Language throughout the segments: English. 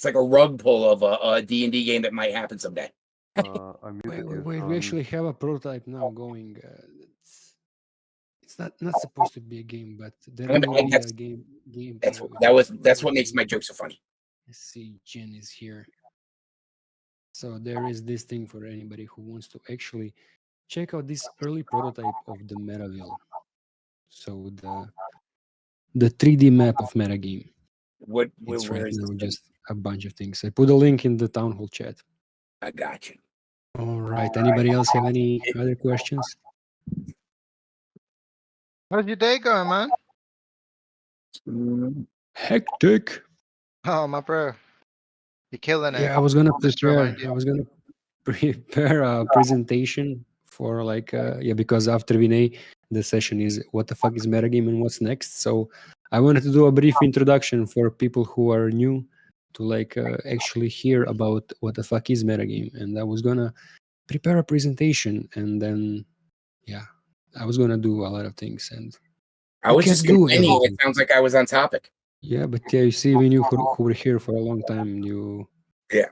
It's like a rug pull of a D&D game that might happen someday. I muted you. Wait, we actually have a prototype now going. It's not supposed to be a game, but there will be a game. That's what makes my joke so funny. Let's see, Jen is here. So there is this thing for anybody who wants to actually check out this early prototype of the MetaVille. So the 3D map of MetaGame. It's right now just a bunch of things. I put a link in the town hall chat. I got you. All right. Anybody else have any other questions? How's your day going, man? Hectic. Oh, my bro. You're killing it. Yeah, I was gonna Just to remind you. prepare a presentation for because after Vinay, the session is what the fuck is metagame and what's next. So I wanted to do a brief introduction for people who are new to actually hear about what the fuck is metagame. And I was gonna prepare a presentation, and then I was gonna do a lot of things, and I was just complaining. It sounds like I was on topic. Yeah, but you see, when you who were here for a long time, yeah,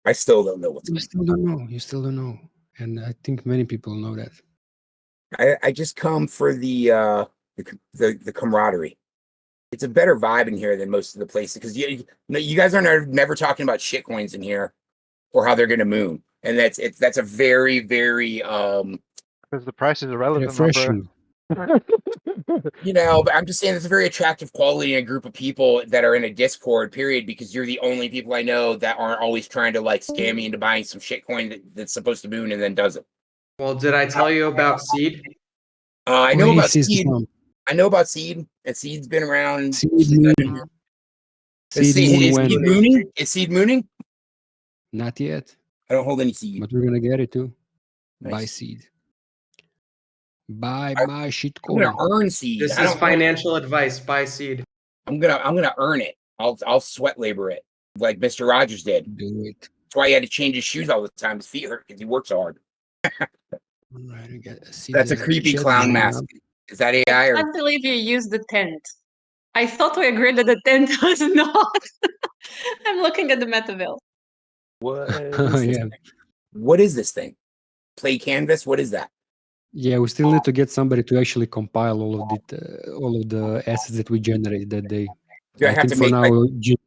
I still don't know what's going on. You still don't know, and I think many people know that. I just come for the camaraderie. It's a better vibe in here than most of the places because you guys are never talking about shit coins in here or how they're going to moon, and that's a very because the price is irrelevant. Refreshing. But I'm just saying it's a very attractive quality in a group of people that are in a Discord, period, because you're the only people I know that aren't always trying to scam me into buying some shit coin that's supposed to moon and then doesn't. Well, did I tell you about Seed? I know about Seed. I know about Seed, and Seed's been around. Is Seed mooning? Is Seed mooning? Not yet. I don't hold any Seed. But we're gonna get it too. Nice. Buy Seed. Buy shitcoin. I'm gonna earn Seed. This is financial advice. Buy Seed. I'm gonna earn it. I'll sweat labor it like Mr. Rogers did. Do it. That's why he had to change his shoes all the time. His feet hurt because he works so hard. Right, that's a creepy clown mask. Is that AI? I can't believe you used the tent. I thought we agreed that the tent was not. I'm looking at the MetaVille. What is this thing? Play canvas? What is that? Yeah, we still need to get somebody to actually compile all of the assets that we generate that day. I think for now, just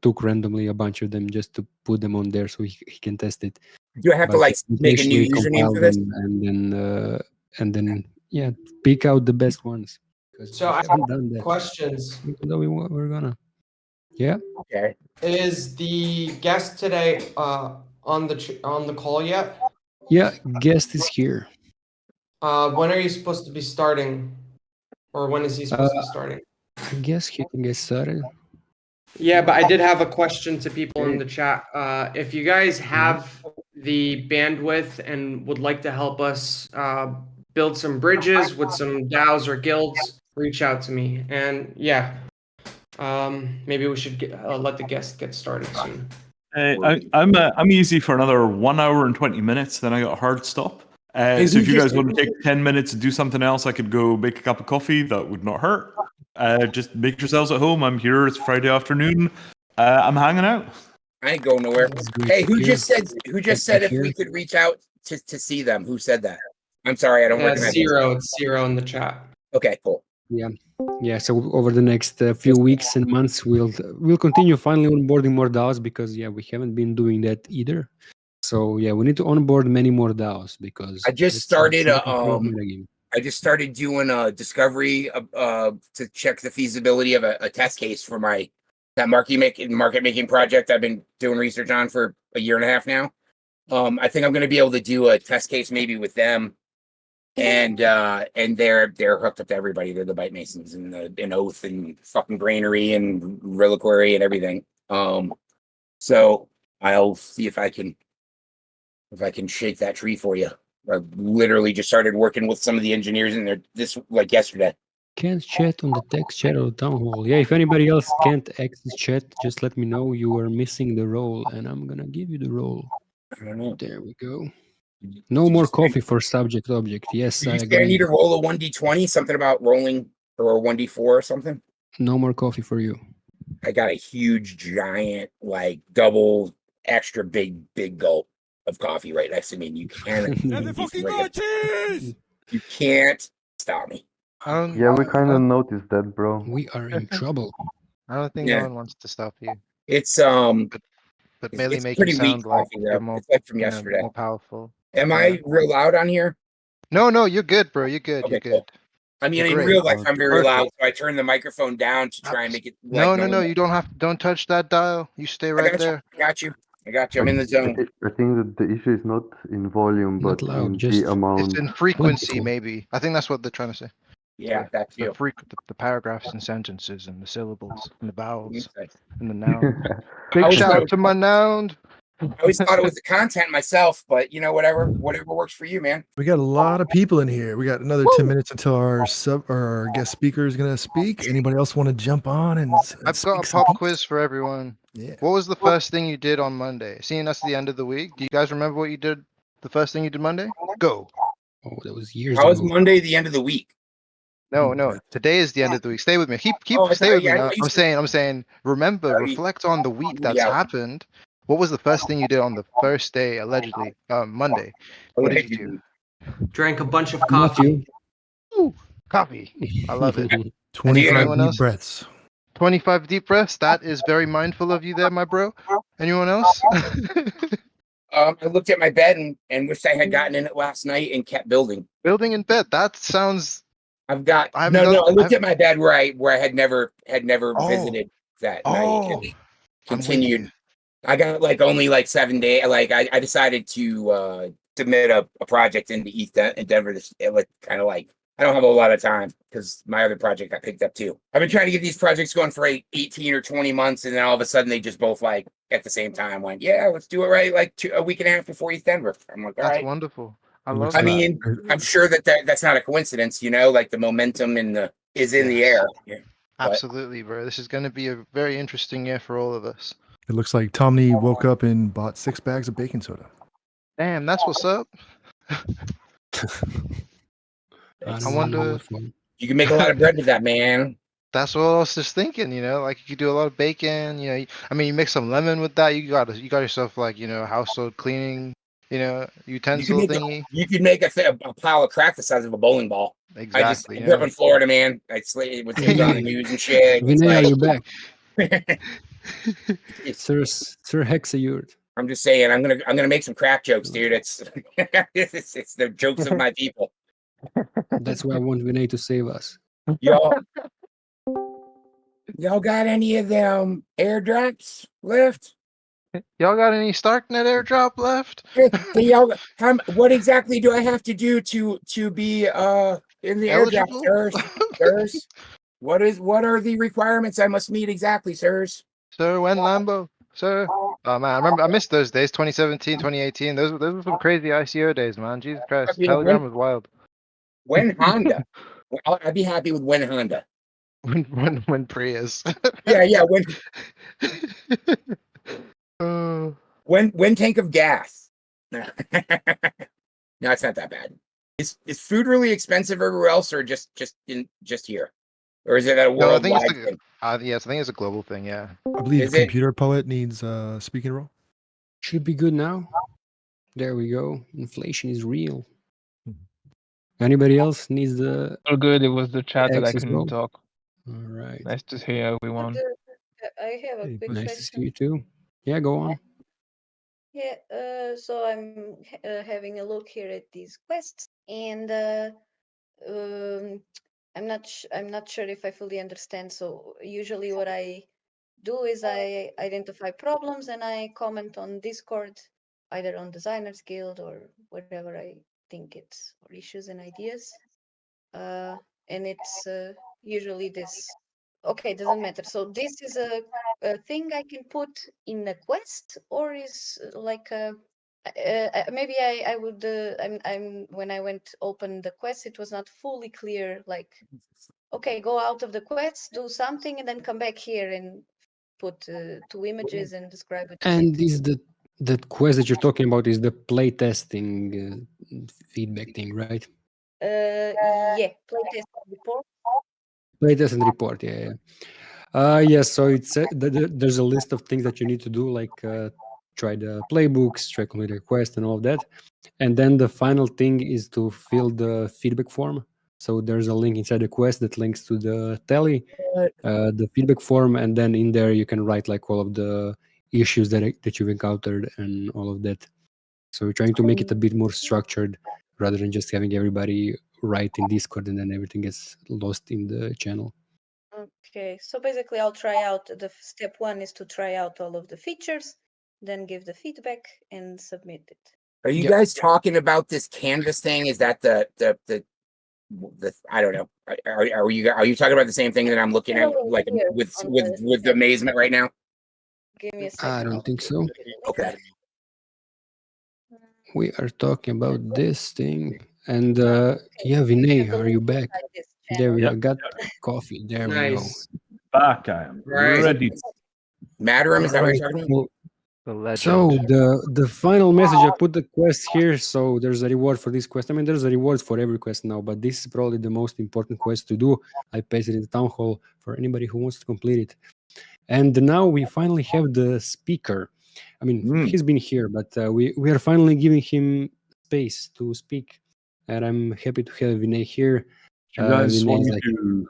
took randomly a bunch of them just to put them on there so he can test it. Do I have to make a new username for this? And then pick out the best ones. So I haven't done that. Questions. Even though we're gonna. Yeah. Okay. Is the guest today on the call yet? Yeah, guest is here. When are you supposed to be starting? Or when is he supposed to be starting? I guess he can get started. Yeah, but I did have a question to people in the chat. If you guys have the bandwidth and would like to help us build some bridges with some DAOs or guilds, reach out to me. And maybe we should let the guest get started soon. I'm easy for another 1 hour and 20 minutes. Then I got a hard stop. So if you guys want to take 10 minutes to do something else, I could go make a cup of coffee. That would not hurt. Just make yourselves at home. I'm here. It's Friday afternoon. I'm hanging out. I ain't going nowhere. Hey, who just said if we could reach out to see them? Who said that? I'm sorry, I don't recognize Zero. It's Zero in the chat. Okay, cool. Yeah. So over the next few weeks and months, we'll continue finally onboarding more DAOs because we haven't been doing that either. So we need to onboard many more DAOs because I just started doing a discovery to check the feasibility of a test case for that market making project I've been doing research on for a year and a half now. I think I'm going to be able to do a test case maybe with them, and they're hooked up to everybody. They're the Byte Masons and Oath and fucking Grainery and Reliquary and everything. So I'll see if I can shake that tree for you. I literally just started working with some of the engineers in there yesterday. Can't chat on the text chat or the town hall. Yeah, if anybody else can't access chat, just let me know you are missing the role and I'm gonna give you the role. I don't know. There we go. No more coffee for subject object. Yes, I agree. I need to roll a 1d20, something about rolling or a 1d4 or something. No more coffee for you. I got a huge, giant, like double extra big gulp of coffee right next to me, and you can't stop me. Yeah, we kind of noticed that, bro. We are in trouble. I don't think Yeah. no one wants to stop you, It's but It's- merely it's make pretty you weak sound like coffee, though. you're more, It's like from you know, yesterday. more powerful. Am Yeah. I real loud on here? No, you're good, bro. You're good. Okay, You're cool. good. I mean, You're in great. real life, I'm very Perfect. loud, so I turn the microphone down to try and make it like No, one- you don't touch that dial. You stay I right got there. you. I got you. I got you. I'm in the zone. I think that the issue is not in volume, Not but loud, in just the amount. It's in frequency, Audible. maybe. I think that's what they're trying to say. Yeah, that's you. The paragraphs and sentences and the syllables and the vowels I and the noun. Big always shout thought out to my noun. always thought it was the content myself, but you know, whatever works for you, man. We got a lot of people in here. We got another 10 minutes until our guest speaker is going to speak. Anybody else want to jump on and I've speak got a some pop piece? quiz for everyone. Yeah. What was the first thing you did on Monday? Seeing us at the end of the week, do you guys remember what you did? The first thing you did Monday? Go. Oh, that was years How is ago. Monday the end of the week? No. Today is the end of the week. Stay with me. Keep Oh, I stay thought- with me. yeah, I I'm used to- saying. Remember, Sorry. reflect on the week that's Yeah. happened. What was the first thing you did on the first day, allegedly, Monday? What did you do? Drank a bunch of Not coffee. you. Ooh, coffee. I love it. 25 Anyone deep else? breaths. 25 deep breaths. That is very mindful of you there, my bro. Anyone else? I looked at my bed and wished I had gotten in it last night and kept building. Building in bed. That sounds. I've got I've no. done- I looked I've- at my bed where I had never Oh. visited that night. Oh, And I'm with continued. you. I got like only like 7 days. Like I decided to submit a project into in Denver. It was kind of like I don't have a lot of time because my other project got picked up too. I've been trying to get these projects going for 18 or 20 months, and then all of a sudden they just both like at the same time went, yeah, let's do it right like a week and a half before East Denver. I'm like, all That's right. wonderful. I It love looks I that. like- mean, I'm sure that's not a coincidence, you know, like the momentum is in the Yes. air. Yeah. But- Absolutely, bro. This is going to be a very interesting year for all of us. It looks like Tommy woke up and bought 6 bags of baking soda. Damn, that's what's up. I I wonder. You can make a lot of bread with that, man. That's what I was just thinking. Like you could do a lot of bacon. I mean, you mix some lemon with that. You got yourself like a household cleaning. Utensil thingy. You could make a pile of crack the size of a bowling ball. Exactly. I grew up in Florida, man. I with things on the news and shit. It's Vinay, are like- you back? it's- Sir Hexayurt. I'm just saying, I'm gonna make some crack jokes, dude. It's it's the jokes of my people. That's why I want Vinay to save us. Y'all got any of them airdrops left? Y'all got any Starknet airdrop left? Hey, y'all, what exactly do I have to do to be in the Eligible? airdrop, sirs? What are the requirements I must meet exactly, sirs? Sir, when Lambo? Sir? Oh man, I missed those days, 2017, 2018. Those were some crazy ICO days, man. Jesus Christ. mean, Telegram was wild. When Honda? I'd be happy with when Honda. When Prius. Yeah, Uh, when tank of gas. No, it's not that bad. Is food really expensive everywhere else, or just here, or is it a No, I think worldwide it's thing? yes, I think it's a global thing, yeah. I believe Is it- Computer Poet needs a speaking role. Should be good now. There we go. Inflation is real. Anybody else needs the Oh, good. It was the chat that I X as couldn't well? talk. All right. Nice to hear everyone. I have a Hey, quick Nice to question. see you too. Yeah, go on. Yeah, so I'm having a look here at these quests, and I'm not sure if I fully understand. So usually, what I do is I identify problems and I comment on Discord, either on Designers Guild or whatever I think it's, or issues and ideas. And it's usually this. Okay, doesn't matter. So this is a thing I can put in a quest, or is like a maybe I would I'm when I went open the quest, it was not fully clear. Like, okay, go out of the quest, do something, and then come back here and put 2 images and describe it. And is the quest that you're talking about is the play testing feedback thing, right? Yeah, playtest report. Play test and report. Yeah, yeah. Yes, so there's a list of things that you need to do, like try the playbooks, try complete the quest, and all of that. And then the final thing is to fill the feedback form. So there's a link inside the quest that links to the tally, the feedback form, and then in there you can write like all of the issues that you've encountered and all of that. So we're trying to make it a bit more structured rather than just having everybody write in Discord and then everything gets lost in the channel. Okay, so basically I'll try out step 1 is to try out all of the features, then give the feedback and submit it. Are you Yep. guys talking about this canvas thing? Is that the I don't know. Are you talking about the same thing that I'm looking at, like Here with on with amazement right now? Give me a second. I don't think so. Okay. We are talking about this thing. And yeah, Vinay, are you back? There we Yep. go. Got coffee. There we go. Nice. Back, I am Right. ready. Mattereum, is that what Alright, you're talking about? The legend. so the final message, I put the quest here, so there's a reward for this quest. I mean, there's a reward for every quest now, but this is probably the most important quest to do. I pasted it in the town hall for anybody who wants to complete it. And now we finally have the speaker. I mean, he's been here, but we are finally giving him space to speak. And I'm happy to have Vinay here. Do you guys Vinay want is to like, do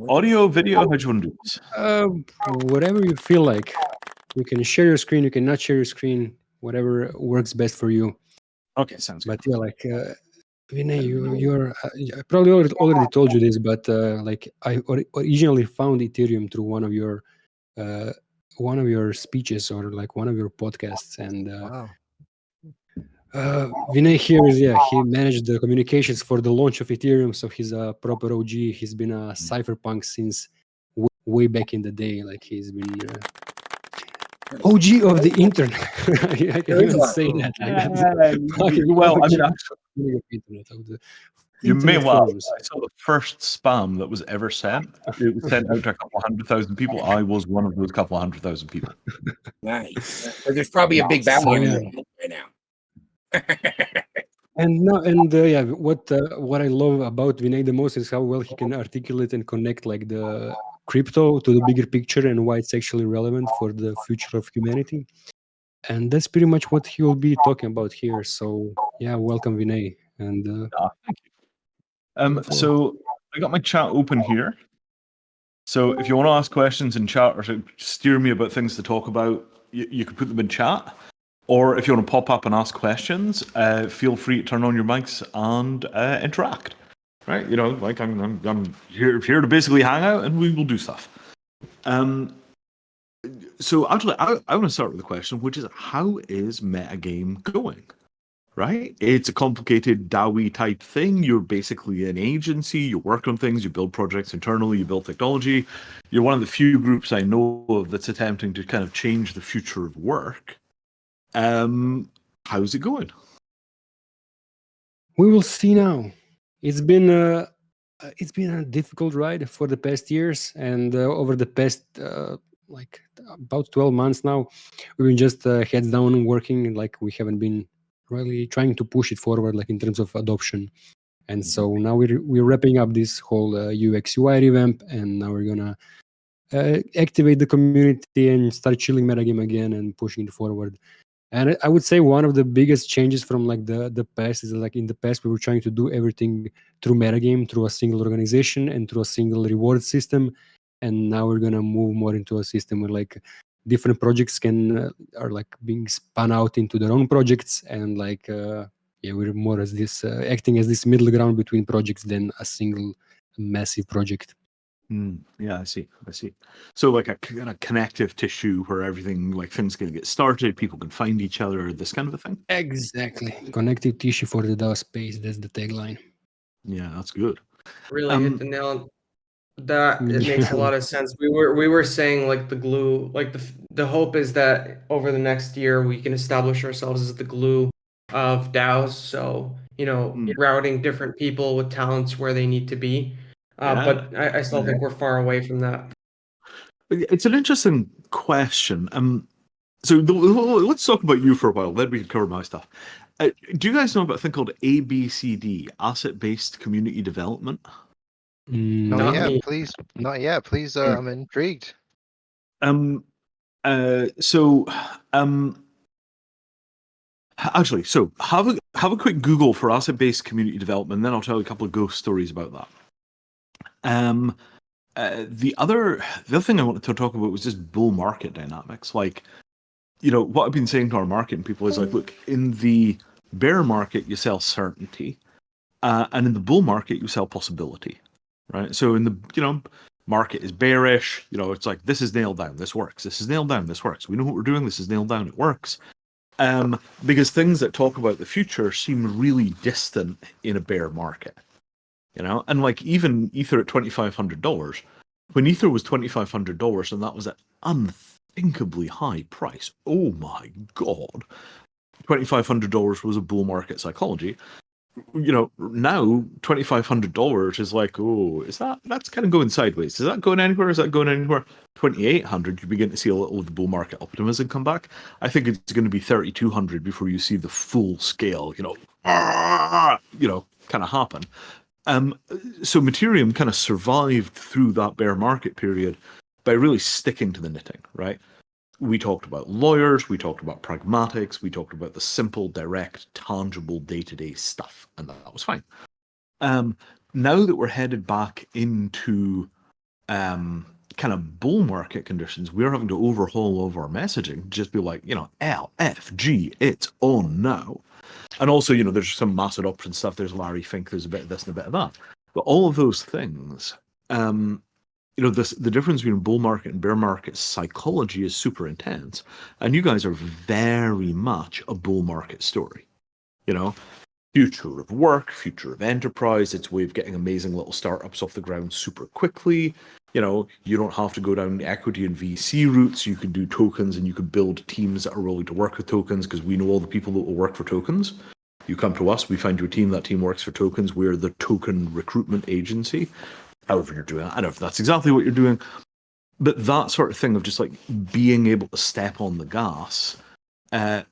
audio, video? How do you want to do this? whatever you feel like. You can share your screen, you can not share your screen, whatever works best for you. Okay, sounds good. But yeah, like Vinay, you're I probably already told you this, but like I originally found Ethereum through one of your speeches or like one of your podcasts, and Wow. Vinay here is he managed the communications for the launch of Ethereum, so he's a proper OG. He's been a cypherpunk since way back in the day. Like he's been OG of the internet. I can even say that. Well, I mean, you may internet well. forums. I saw the first spam that was ever sent. It was sent out to a couple 100,000 people. I was one of those couple 100,000 people. Nice. So there's probably a big bounty on you right now. And what I love about Vinay the most is how well he can articulate and connect like the crypto to the bigger picture and why it's actually relevant for the future of humanity. And that's pretty much what he will be talking about here. So yeah, welcome Vinay. And Thank you. So I got my chat open here. So if you want to ask questions in chat or to steer me about things to talk about, you can put them in chat. Or if you want to pop up and ask questions, feel free to turn on your mics and interact. Right? You know, like I'm here to basically hang out and we will do stuff. So actually, I want to start with a question, which is how is MetaGame going? Right? It's a complicated DAO type thing. You're basically an agency. You work on things. You build projects internally. You build technology. You're one of the few groups I know of that's attempting to kind of change the future of work. How's it going? we will see now. It's been a difficult ride for the past years, and over the past like about 12 months now, we've been just heads down working. Like we haven't been really trying to push it forward, like in terms of adoption. And so now we're wrapping up this whole UX UI revamp, and now we're gonna activate the community and start chilling MetaGame again and pushing it forward. And I would say one of the biggest changes from like the past is like in the past we were trying to do everything through MetaGame, through a single organization and through a single reward system. And now we're gonna move more into a system where like different projects are like being spun out into their own projects, and like we're more as this acting as this middle ground between projects than a single massive project. Yeah, I see. So like a kind of connective tissue where everything, like things can get started, people can find each other, this kind of a thing. Exactly. Connective tissue for the DAO space. That's the tagline. Yeah, that's good. Really hit the nail. That it makes a lot of sense. We were saying like the glue, like the hope is that over the next year we can establish ourselves as the glue of DAOs. So routing different people with talents where they need to be. But I still think we're far away from that. It's an interesting question. So let's talk about you for a while. Then we can cover my stuff. Do you guys know about a thing called ABCD, Asset-Based Community Development? No, Not yeah, me. please. Not yet. Please, I'm intrigued. So actually, so have a quick Google for asset-based community development, and then I'll tell you a couple of ghost stories about that. The other thing I wanted to talk about was just bull market dynamics. Like, what I've been saying to our marketing people is like, look, in the bear market you sell certainty, and in the bull market you sell possibility, right? So in the market is bearish, it's like, this is nailed down, this works. This is nailed down, this works. We know what we're doing. This is nailed down, it works. Because things that talk about the future seem really distant in a bear market, and like even Ether at $2,500, when Ether was $2,500 and that was an unthinkably high price. Oh my God. $2,500 was a bull market psychology. Now $2,500 is like, oh, that's kind of going sideways. Is that going anywhere? Is that going anywhere? 2,800, you begin to see a little of the bull market optimism come back. I think it's going to be 3,200 before you see the full scale, kind of happen. So Mattereum kind of survived through that bear market period by really sticking to the knitting, right? We talked about lawyers, we talked about pragmatics, we talked about the simple, direct, tangible day-to-day stuff, and that was fine. Now that we're headed back into kind of bull market conditions, we're having to overhaul all of our messaging, just be like, LFG, it's on now. And also, there's some mass adoption stuff, there's Larry Fink, there's a bit of this and a bit of that. But all of those things, the difference between bull market and bear market psychology is super intense. And you guys are very much a bull market story. Future of work, future of enterprise, it's a way of getting amazing little startups off the ground super quickly. You don't have to go down the equity and VC routes. You can do tokens and you can build teams that are willing to work with tokens because we know all the people that will work for tokens. You come to us, we find you a team, that team works for tokens. We're the token recruitment agency. However you're doing it. I don't know if that's exactly what you're doing. But that sort of thing of just like being able to step on the gas. That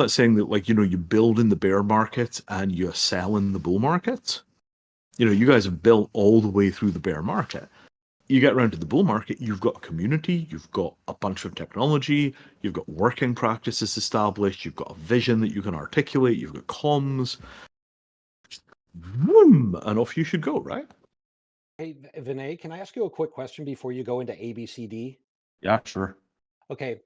saying that like, you build in the bear market and you sell in the bull market. You guys have built all the way through the bear market. You get around to the bull market, you've got a community, you've got a bunch of technology, you've got working practices established, you've got a vision that you can articulate, you've got comms, and off you should go, right? Hey, Vinay, can I ask you a quick question before you go into ABCD? Yeah, sure. Okay.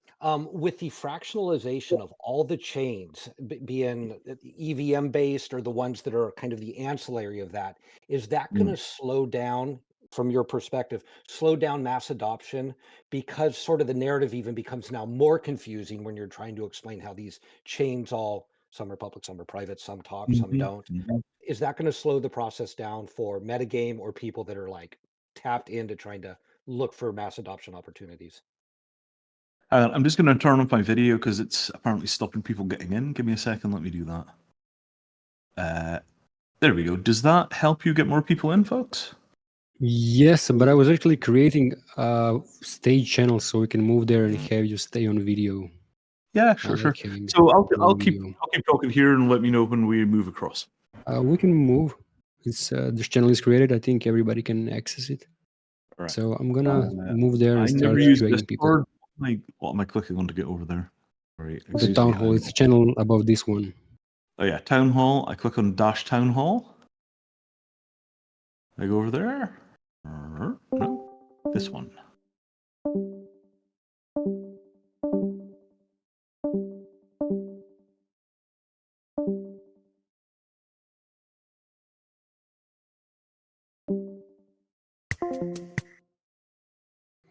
With the fractionalization of all the chains being EVM based or the ones that are kind of the ancillary of that, is that going to slow down, from your perspective, slow down mass adoption? Because sort of the narrative even becomes now more confusing when you're trying to explain how these chains some are public, some are private, some talk, some don't. Is that going to slow the process down for MetaGame or people that are like tapped into trying to look for mass adoption opportunities? I'm just going to turn off my video because it's apparently stopping people getting in. Give me a second. Let me do that. There we go. Does that help you get more people in, folks? Yes, but I was actually creating a stage channel so we can move there and have you stay on video. Yeah, sure. So I'll keep video. talking here and let me know when we move across. We can move. It's this channel is created. I think everybody can access it. All right. So I'm gonna move there and I start never use joining people. What am I clicking on to get over there? Right. The town hall. It's a channel above this one. Oh yeah, town hall. I click on dash town hall. I go over there. No, this one.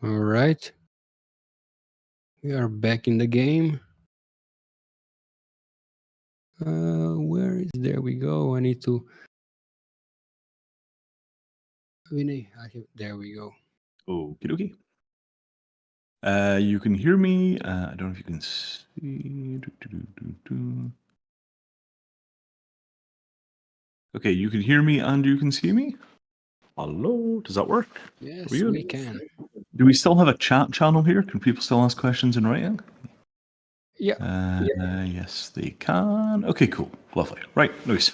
All right. We are back in the game. Where is there we go? I need to Vinay, there we go. Okie dokie. You can hear me. I don't know if you can see. Okay, you can hear me and you can see me. Hello, does that work? Yes, we can. Do we still have a chat channel here? Can people still ask questions in writing? Yeah. Yes, they can. Okay, cool. Lovely. Right, nice.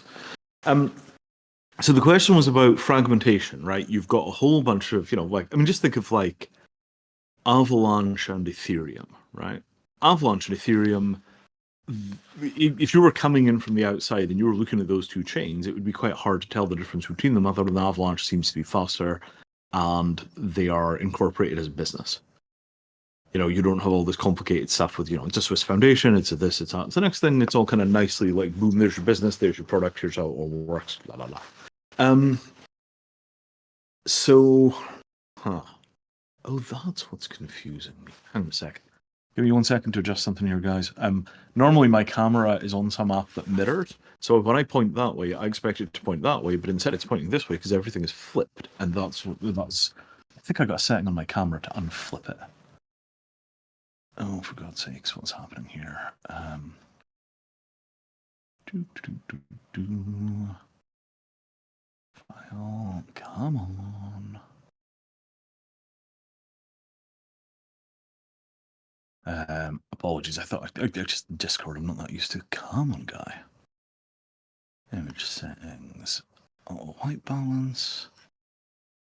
So the question was about fragmentation, right? You've got a whole bunch of, just think of like Avalanche and Ethereum, right? Avalanche and Ethereum, if you were coming in from the outside and you were looking at those two chains, it would be quite hard to tell the difference between them, other than Avalanche seems to be faster and they are incorporated as a business. You don't have all this complicated stuff with, it's a Swiss foundation, it's a this, it's that. It's the next thing, it's all kind of nicely like, boom, there's your business, there's your product, here's how it all works, blah, blah, blah. Oh, that's what's confusing me. Hang on a second. Give me 1 second to adjust something here, guys. Normally my camera is on some app that mirrors, so when I point that way, I expect it to point that way, but instead it's pointing this way because everything is flipped, and that's. I think I got a setting on my camera to unflip it. Oh, for God's sakes, what's happening here? File, come on. Apologies, I thought I just Discord, I'm not that used to. Come on, guy. Image settings. Oh, white balance.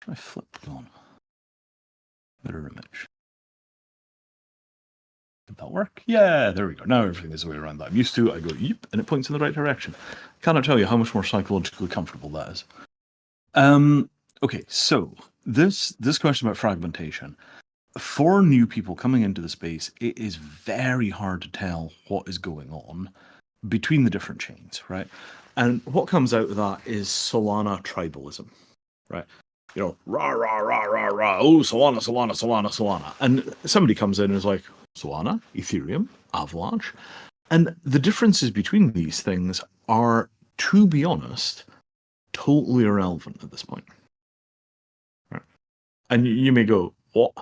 Try flip on. Mirror image. Did that work? Yeah, there we go. Now everything is the way around that I'm used to. I go, yep, and it points in the right direction. Cannot tell you how much more psychologically comfortable that is. Okay, so this question about fragmentation. For new people coming into the space, it is very hard to tell what is going on between the different chains, right? And what comes out of that is Solana tribalism, right? Rah, rah, rah, rah, rah, oh, Solana, Solana, Solana, Solana. And somebody comes in and is like, Solana, Ethereum, Avalanche. And the differences between these things are, to be honest, totally irrelevant at this point. Right? And you may go, what?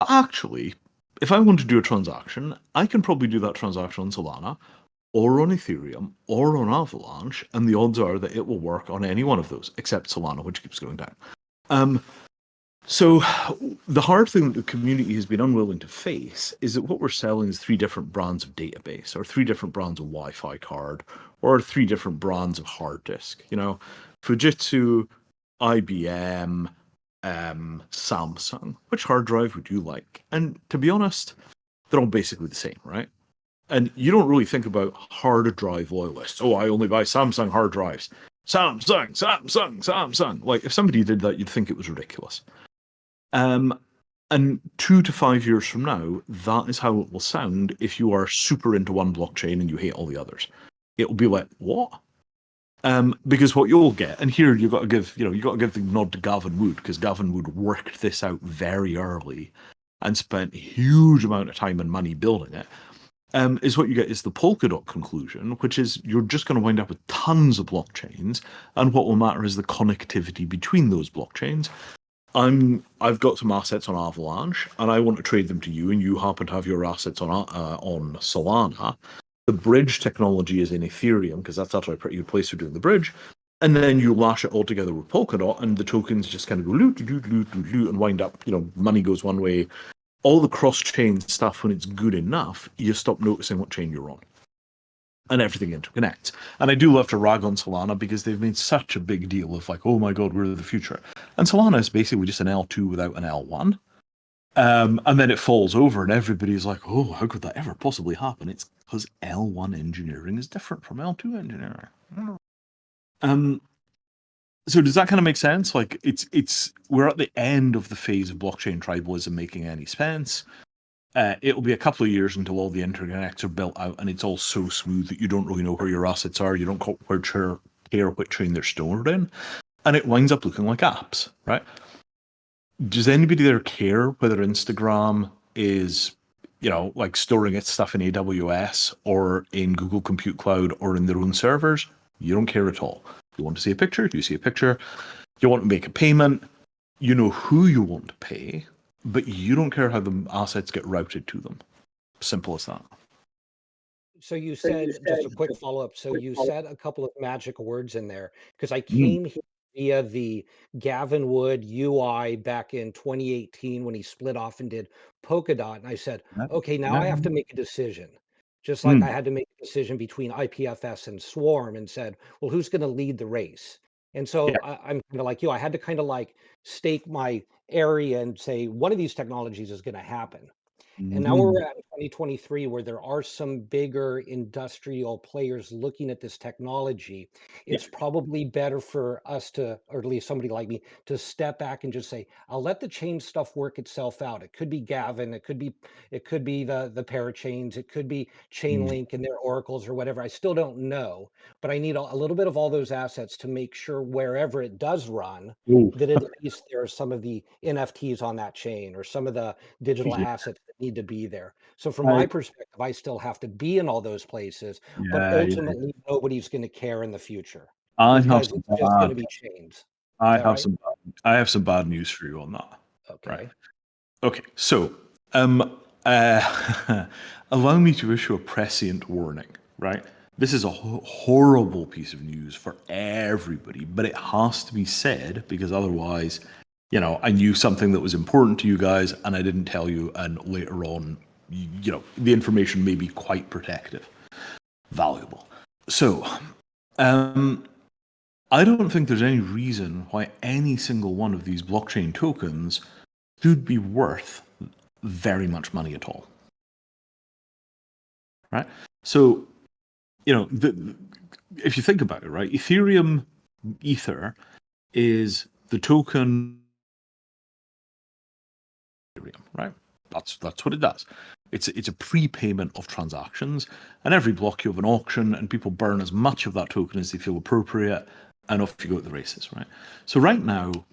Actually, if I want to do a transaction, I can probably do that transaction on Solana, or on Ethereum, or on Avalanche, and the odds are that it will work on any one of those, except Solana, which keeps going down. So the hard thing that the community has been unwilling to face is that what we're selling is 3 different brands of database, or 3 different brands of Wi-Fi card, or 3 different brands of hard disk. Fujitsu, IBM, Samsung. Which hard drive would you like? And to be honest, they're all basically the same, right? And you don't really think about hard drive loyalists. Oh, I only buy Samsung hard drives. Samsung, Samsung, Samsung. Like, if somebody did that, you'd think it was ridiculous. And 2 to 5 years from now, that is how it will sound if you are super into one blockchain and you hate all the others. It will be like, what? Because what you'll get, and here you got to give the nod to Gavin Wood, because Gavin Wood worked this out very early and spent a huge amount of time and money building it. Is what you get is the Polkadot conclusion, which is you're just going to wind up with tons of blockchains, and what will matter is the connectivity between those blockchains. I've got some assets on Avalanche, and I want to trade them to you, and you happen to have your assets on Solana. The bridge technology is in Ethereum, because that's actually a pretty good place for doing the bridge. And then you lash it all together with Polkadot, and the tokens just kind of go loot, loot, loot, loot, loot, and wind up, money goes one way. All the cross-chain stuff, when it's good enough, you stop noticing what chain you're on. And everything interconnects. And I do love to rag on Solana because they've made such a big deal of like, oh my God, we're the future. And Solana is basically just an L2 without an L1. And then it falls over and everybody's like, oh, how could that ever possibly happen? It's because L1 engineering is different from L2 engineering. So does that kind of make sense? Like we're at the end of the phase of blockchain tribalism making any sense. It'll be a couple of years until all the interconnects are built out and it's all so smooth that you don't really know where your assets are. You don't care which chain they're stored in. And it winds up looking like apps, right? Does anybody there care whether Instagram is, like storing its stuff in AWS or in Google Compute Cloud or in their own servers? You don't care at all. You want to see a picture? Do you see a picture? You want to make a payment? You know who you want to pay, but you don't care how the assets get routed to them. Simple as that. So you said, just a quick follow-up. So you said a couple of magic words in there, because I came here via the Gavin Wood UI back in 2018 when he split off and did Polkadot. And I said, okay, now I have to make a decision. Just like I had to make a decision between IPFS and Swarm and said, well, who's going to lead the race? And so Yeah. I'm kind of like you. I had to kind of like stake my area and say one of these technologies is going to happen. And now Mhm. we're at 2023 where there are some bigger industrial players looking at this technology. Yeah. It's probably better for us to, or at least somebody like me, to step back and just say, I'll let the chain stuff work itself out. It could be Gavin, it could be the parachains, it could be Chainlink and their oracles or whatever. I still don't know, but I need a little bit of all those assets to make sure wherever it does run, Oh, that at least there are some of the NFTs on that chain or some of the digital yeah. assets that need to be there. So from I, my perspective, I still have to be in all those places, but yeah. ultimately nobody's going to care in the future I have because some it's just going bad. to be chains. Is I that have right? some. I have some bad news for you on that. Right. Okay. Okay. So, allow me to issue a prescient warning. Right. This is a horrible piece of news for everybody, but it has to be said because otherwise, I knew something that was important to you guys and I didn't tell you, and later on, the information may be quite protective, valuable. So, I don't think there's any reason why any single one of these blockchain tokens should be worth very much money at all. Right? So, if you think about it, right, Ethereum Ether is the token, right? That's what it does. It's a prepayment of transactions, and every block you have an auction, and people burn as much of that token as they feel appropriate, and off you go at the races, right? So right now,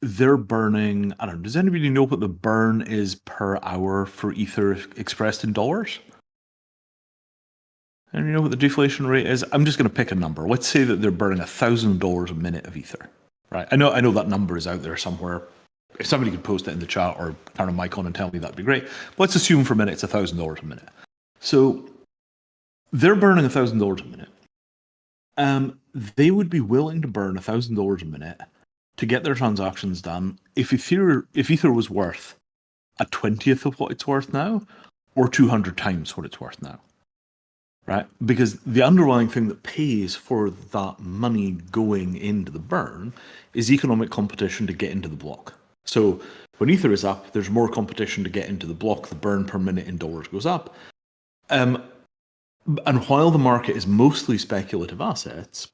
they're burning. I don't know. Does anybody know what the burn is per hour for Ether expressed in dollars? And you know what the deflation rate is? I'm just going to pick a number. Let's say that they're burning $1,000 a minute of Ether, right? I know that number is out there somewhere. If somebody could post it in the chat or turn a mic on and tell me, that'd be great. But let's assume for a minute it's $1,000 a minute. So they're burning $1,000 a minute. They would be willing to burn $1,000 a minute to get their transactions done if Ether was worth a 20th of what it's worth now, or 200 times what it's worth now. Right? Because the underlying thing that pays for that money going into the burn is economic competition to get into the block. So when Ether is up, there's more competition to get into the block. The burn per minute in dollars goes up. And while the market is mostly speculative assets,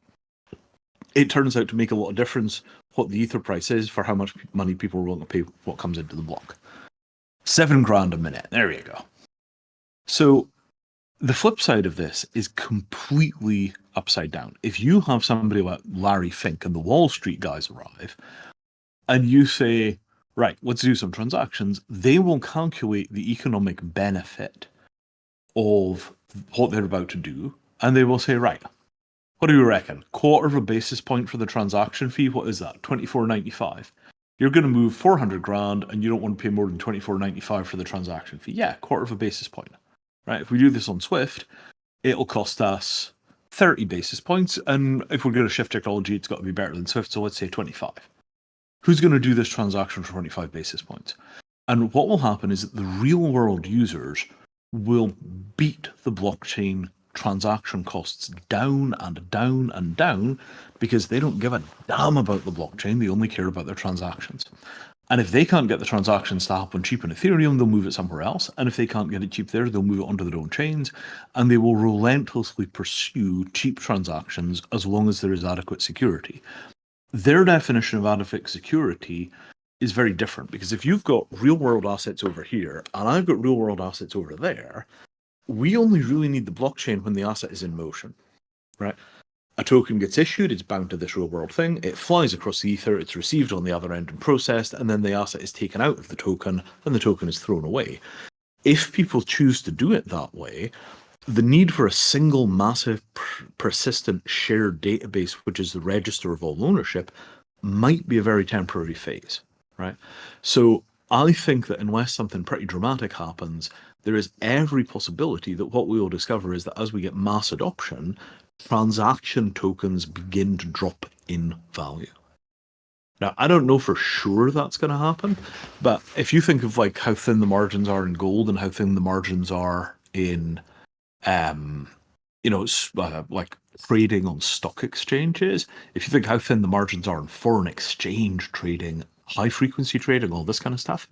it turns out to make a lot of difference what the Ether price is for how much money people are willing to pay what comes into the block. $7,000 a minute. There you go. So the flip side of this is completely upside down. If you have somebody like Larry Fink and the Wall Street guys arrive, and you say, right, let's do some transactions, they will calculate the economic benefit of what they're about to do, and they will say, right, what do you reckon? Quarter of a basis point for the transaction fee? What is that? $24.95. You're going to move $400,000 and you don't want to pay more than $24.95 for the transaction fee. Yeah, quarter of a basis point. Right? If we do this on Swift, it'll cost us 30 basis points. And if we're going to shift technology, it's got to be better than Swift. So let's say 25. Who's going to do this transaction for 25 basis points? And what will happen is that the real world users will beat the blockchain transaction costs down and down and down because they don't give a damn about the blockchain. They only care about their transactions. And if they can't get the transactions to happen cheap in Ethereum, they'll move it somewhere else. And if they can't get it cheap there, they'll move it onto their own chains. And they will relentlessly pursue cheap transactions as long as there is adequate security. Their definition of adequate security is very different, because if you've got real world assets over here and I've got real world assets over there, we only really need the blockchain when the asset is in motion, right? A token gets issued, it's bound to this real world thing, it flies across the ether, it's received on the other end and processed, and then the asset is taken out of the token and the token is thrown away. If people choose to do it that way, the need for a single massive persistent shared database, which is the register of all ownership, might be a very temporary phase, right? So I think that unless something pretty dramatic happens, there is every possibility that what we will discover is that as we get mass adoption, transaction tokens begin to drop in value. Now, I don't know for sure that's going to happen, but if you think of like how thin the margins are in gold and how thin the margins are in, like trading on stock exchanges, if you think how thin the margins are in foreign exchange trading, high frequency trading, all this kind of stuff,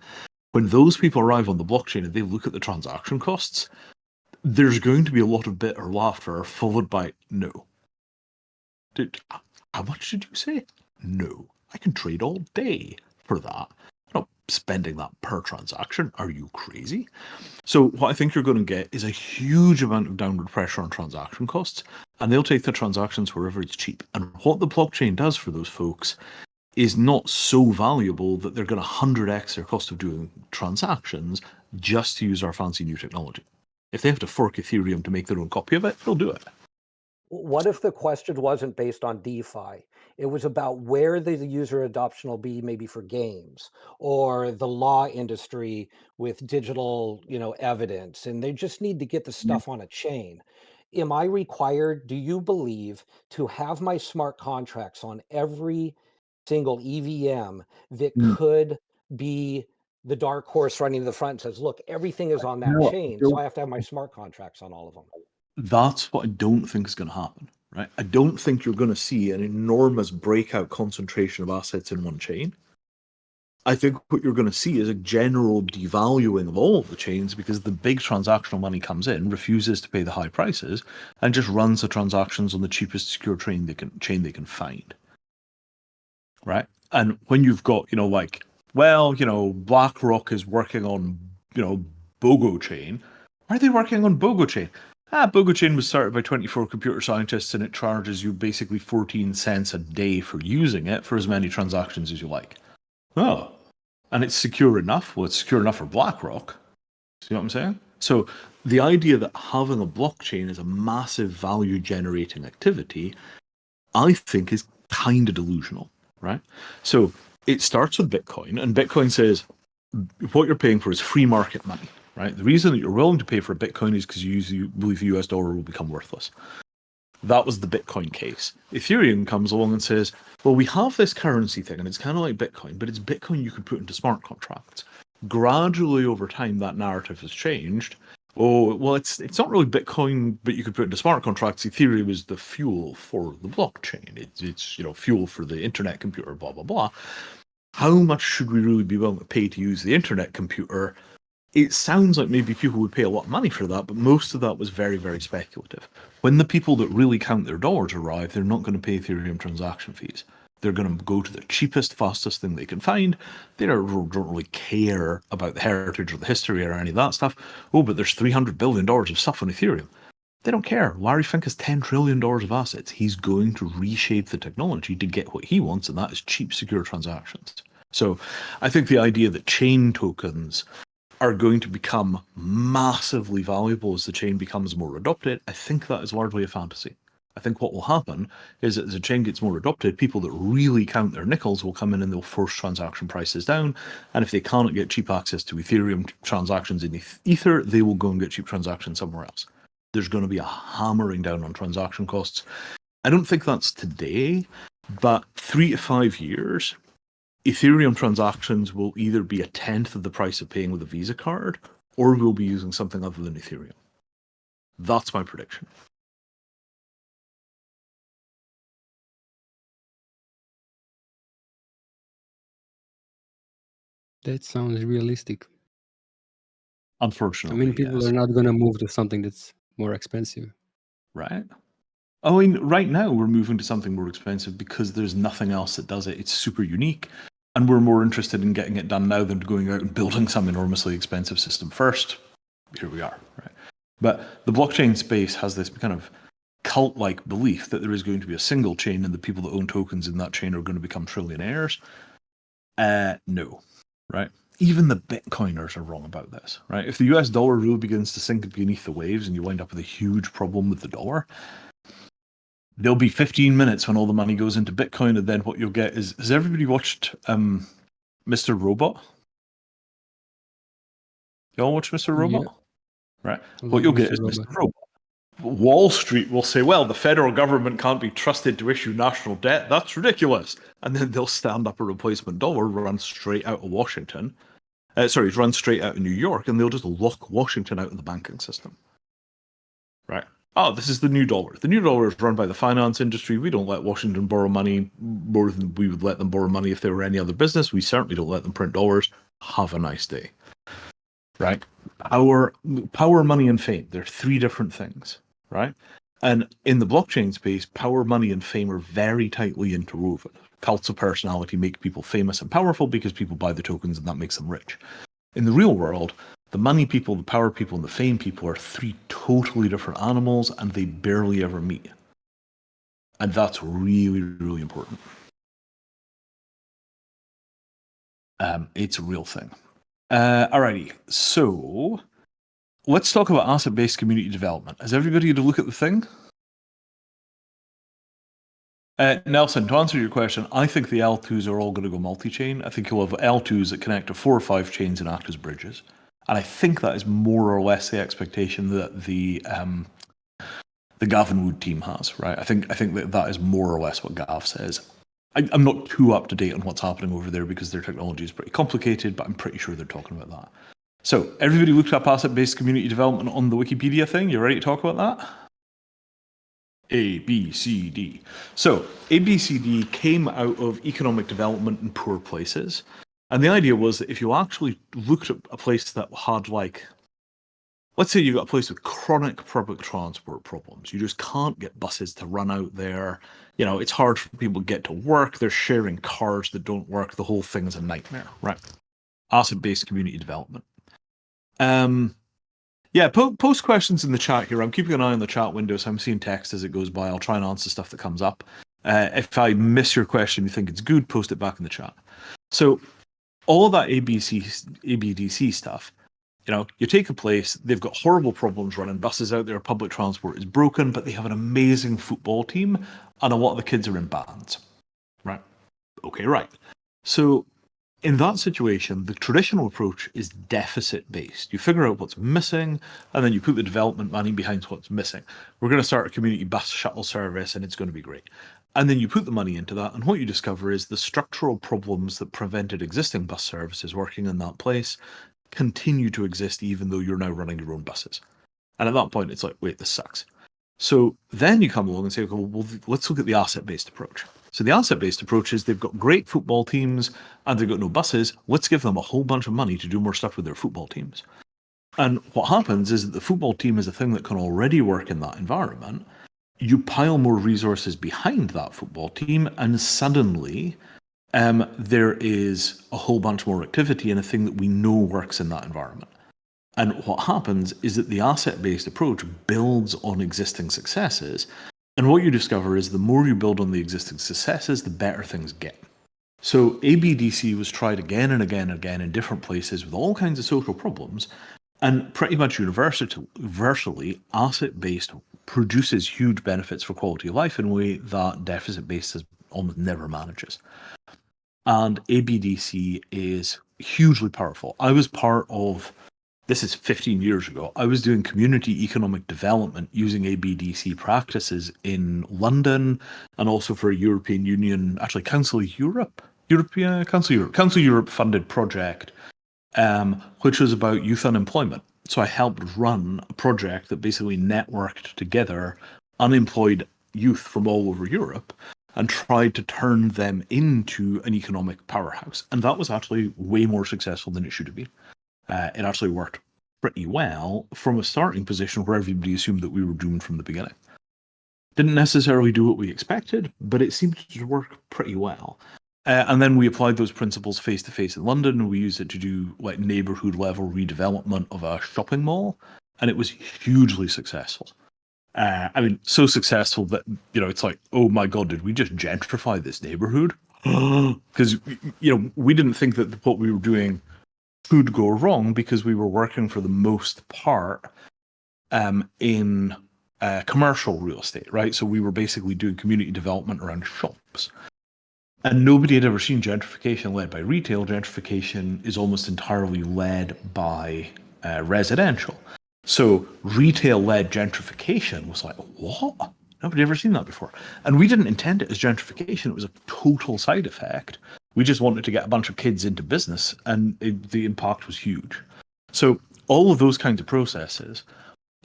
when those people arrive on the blockchain and they look at the transaction costs, there's going to be a lot of bitter laughter followed by no. Dude, how much did you say? No. I can trade all day for that. I'm not spending that per transaction. Are you crazy? So what I think you're going to get is a huge amount of downward pressure on transaction costs, and they'll take the transactions wherever it's cheap. And what the blockchain does for those folks is not so valuable that they're going to 100x their cost of doing transactions just to use our fancy new technology. If they have to fork Ethereum to make their own copy of it, they'll do it. What if the question wasn't based on DeFi? It was about where the user adoption will be, maybe for games or the law industry with digital, evidence, and they just need to get the stuff on a chain. Am I required, do you believe, to have my smart contracts on every single EVM that could be the dark horse running to the front and says, look, everything is on that No, chain, so I have to have my smart contracts on all of them? That's what I don't think is going to happen, right? I don't think you're going to see an enormous breakout concentration of assets in one chain. I think what you're going to see is a general devaluing of all of the chains because the big transactional money comes in, refuses to pay the high prices, and just runs the transactions on the cheapest secure chain they can find. Right? And when you've got, BlackRock is working on, BOGO chain. Why are they working on BOGO chain? BOGO chain was started by 24 computer scientists and it charges you basically 14 cents a day for using it for as many transactions as you like. Oh, and it's secure enough? Well, it's secure enough for BlackRock. See what I'm saying? So the idea that having a blockchain is a massive value generating activity, I think is kind of delusional, right? So it starts with Bitcoin, and Bitcoin says what you're paying for is free market money, right? The reason that you're willing to pay for a Bitcoin is because you believe the US dollar will become worthless. That was the Bitcoin case. Ethereum comes along and says, well, we have this currency thing, and it's kind of like Bitcoin, but it's Bitcoin you could put into smart contracts. Gradually over time, that narrative has changed. Oh, well, it's not really Bitcoin, but you could put it into smart contracts. Ethereum is the fuel for the blockchain. It's fuel for the internet computer, blah, blah, blah. How much should we really be willing to pay to use the internet computer? It sounds like maybe people would pay a lot of money for that, but most of that was very, very speculative. When the people that really count their dollars arrive, they're not going to pay Ethereum transaction fees. They're going to go to the cheapest, fastest thing they can find. They don't really care about the heritage or the history or any of that stuff. Oh, but there's $300 billion of stuff on Ethereum. They don't care. Larry Fink has $10 trillion of assets. He's going to reshape the technology to get what he wants, and that is cheap, secure transactions. So I think the idea that chain tokens are going to become massively valuable as the chain becomes more adopted, I think that is largely a fantasy. I think what will happen is that as the chain gets more adopted, people that really count their nickels will come in and they'll force transaction prices down. And if they cannot get cheap access to Ethereum transactions in Ether, they will go and get cheap transactions somewhere else. There's going to be a hammering down on transaction costs. I don't think that's today, but 3 to 5 years, Ethereum transactions will either be 1/10 of the price of paying with a Visa card, or we'll be using something other than Ethereum. That's my prediction. That sounds realistic. Unfortunately, people yes. are not going to move to something that's more expensive. Right? I mean, right now we're moving to something more expensive because there's nothing else that does it. It's super unique, and we're more interested in getting it done now than going out and building some enormously expensive system first. Here we are, right? But the blockchain space has this kind of cult-like belief that there is going to be a single chain and the people that own tokens in that chain are going to become trillionaires. No, right? Even the Bitcoiners are wrong about this, right? If the US dollar really begins to sink beneath the waves and you wind up with a huge problem with the dollar, there'll be 15 minutes when all the money goes into Bitcoin, and then what you'll get is, has everybody watched Mr. Robot? Y'all watch Mr. Robot? Yeah. Right. I What love you'll get Mr. is Robot. Mr. Robot. Wall Street will say, well, the federal government can't be trusted to issue national debt. That's ridiculous. And then they'll stand up a replacement dollar, run straight out of Washington. Run straight out of New York, and they'll just lock Washington out of the banking system. Right. oh, this is the new dollar. The new dollar is run by the finance industry. We don't let Washington borrow money more than we would let them borrow money if they were any other business. We certainly don't let them print dollars. Have a nice day. Right? Power, money, and fame. They're three different things, right? And in the blockchain space, power, money, and fame are very tightly interwoven. Cults of personality make people famous and powerful because people buy the tokens and that makes them rich. In the real world, the money people, the power people, and the fame people are three totally different animals and they barely ever meet. And that's really, really important. It's a real thing. Alrighty, so let's talk about asset-based community development. Has everybody had a look at the thing? Nelson, to answer your question, I think the L2s are all going to go multi-chain. I think you'll have L2s that connect to 4 or 5 chains and act as bridges. And I think that is more or less the expectation that the Gavin Wood team has, right? I think that is more or less what Gav says. I'm not too up to date on what's happening over there because their technology is pretty complicated, but I'm pretty sure they're talking about that. So everybody looked up asset-based community development on the Wikipedia thing. You ready to talk about that? A, B, C, D. So ABCD came out of economic development in poor places. And the idea was that if you actually looked at a place that had let's say you got a place with chronic public transport problems. You just can't get buses to run out there. It's hard for people to get to work. They're sharing cars that don't work. The whole thing is a nightmare, right? Asset-based community development. Yeah, post questions in the chat here. I'm keeping an eye on the chat window, so I'm seeing text as it goes by. I'll try and answer stuff that comes up. If I miss your question, you think it's good, post it back in the chat. So all of that ABDC stuff, you take a place, they've got horrible problems running buses out there, public transport is broken, but they have an amazing football team, and a lot of the kids are in bands. Right? Okay, right. So in that situation, the traditional approach is deficit-based. You figure out what's missing, and then you put the development money behind what's missing. We're going to start a community bus shuttle service, and it's going to be great. And then you put the money into that, and what you discover is the structural problems that prevented existing bus services working in that place continue to exist even though you're now running your own buses. And at that point, it's like, wait, this sucks. So then you come along and say, okay, well, let's look at the asset-based approach. So the asset-based approach is they've got great football teams and they've got no buses. Let's give them a whole bunch of money to do more stuff with their football teams. And what happens is that the football team is a thing that can already work in that environment. You pile more resources behind that football team and suddenly there is a whole bunch more activity and a thing that we know works in that environment. And what happens is that the asset-based approach builds on existing successes. And what you discover is the more you build on the existing successes, the better things get. So ABDC was tried again and again and again in different places with all kinds of social problems. And pretty much universally, asset-based produces huge benefits for quality of life in a way that deficit-based almost never manages. And ABDC is hugely powerful. I was part of, this is 15 years ago, I was doing community economic development using ABDC practices in London and also for a European Union, actually Council Europe funded project, which was about youth unemployment. So I helped run a project that basically networked together unemployed youth from all over Europe and tried to turn them into an economic powerhouse. And that was actually way more successful than it should have been. It actually worked pretty well from a starting position where everybody assumed that we were doomed from the beginning. Didn't necessarily do what we expected, but it seemed to work pretty well. And then we applied those principles face-to-face in London, and we used it to do like neighborhood-level redevelopment of a shopping mall, and it was hugely successful. So successful that, it's like, oh my God, did we just gentrify this neighborhood? Because, we didn't think that what we were doing could go wrong because we were working for the most part in commercial real estate, right? So we were basically doing community development around shops. And nobody had ever seen gentrification led by retail. Gentrification is almost entirely led by residential. So retail-led gentrification was like, what? Nobody ever seen that before. And we didn't intend it as gentrification. It was a total side effect. We just wanted to get a bunch of kids into business, and the impact was huge. So all of those kinds of processes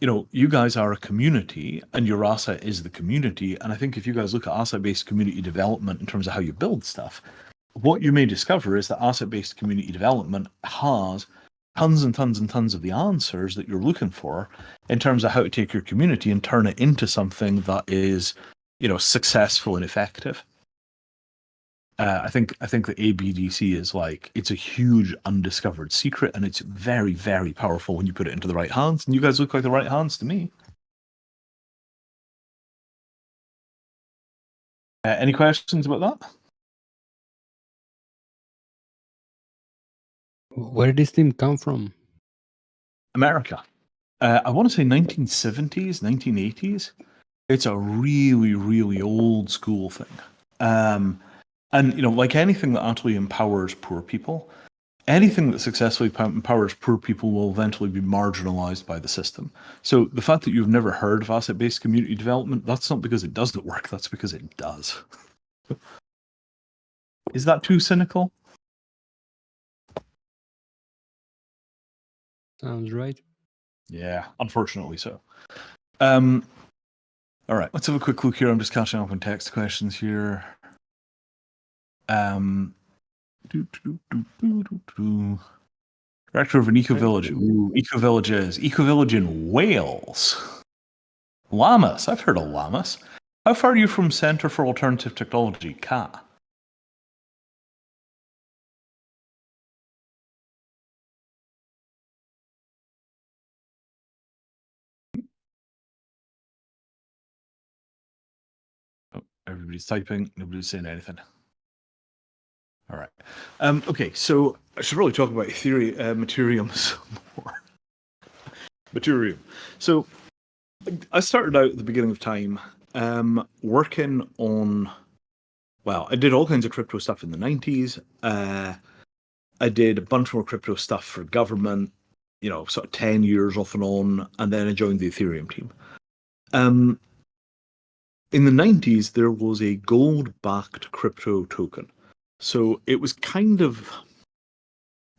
you guys are a community and your asset is the community. And I think if you guys look at asset-based community development in terms of how you build stuff, what you may discover is that asset-based community development has tons and tons and tons of the answers that you're looking for in terms of how to take your community and turn it into something that is, successful and effective. I think the ABDC is it's a huge undiscovered secret, and it's very, very powerful when you put it into the right hands. And you guys look like the right hands to me. Any questions about that? Where did this team come from? America. I want to say 1970s, 1980s. It's a really, really old school thing. And, like anything that actually empowers poor people, anything that successfully empowers poor people will eventually be marginalized by the system. So the fact that you've never heard of asset-based community development, that's not because it doesn't work, that's because it does. Is that too cynical? Sounds right. Yeah, unfortunately so. All right, let's have a quick look here. I'm just catching up on text questions here. Director of an eco-village. Ooh, eco-villages. Eco-village in Wales. Llamas. I've heard of llamas. How far are you from Centre for Alternative Technology, Kat? Oh, everybody's typing. Nobody's saying anything. All right. Okay, so I should really talk about Ethereum, Mattereum some more. Mattereum. So I started out at the beginning of time working on, I did all kinds of crypto stuff in the 90s. I did a bunch more crypto stuff for government, sort of 10 years off and on, and then I joined the Ethereum team. In the 90s, there was a gold-backed crypto token. So it was the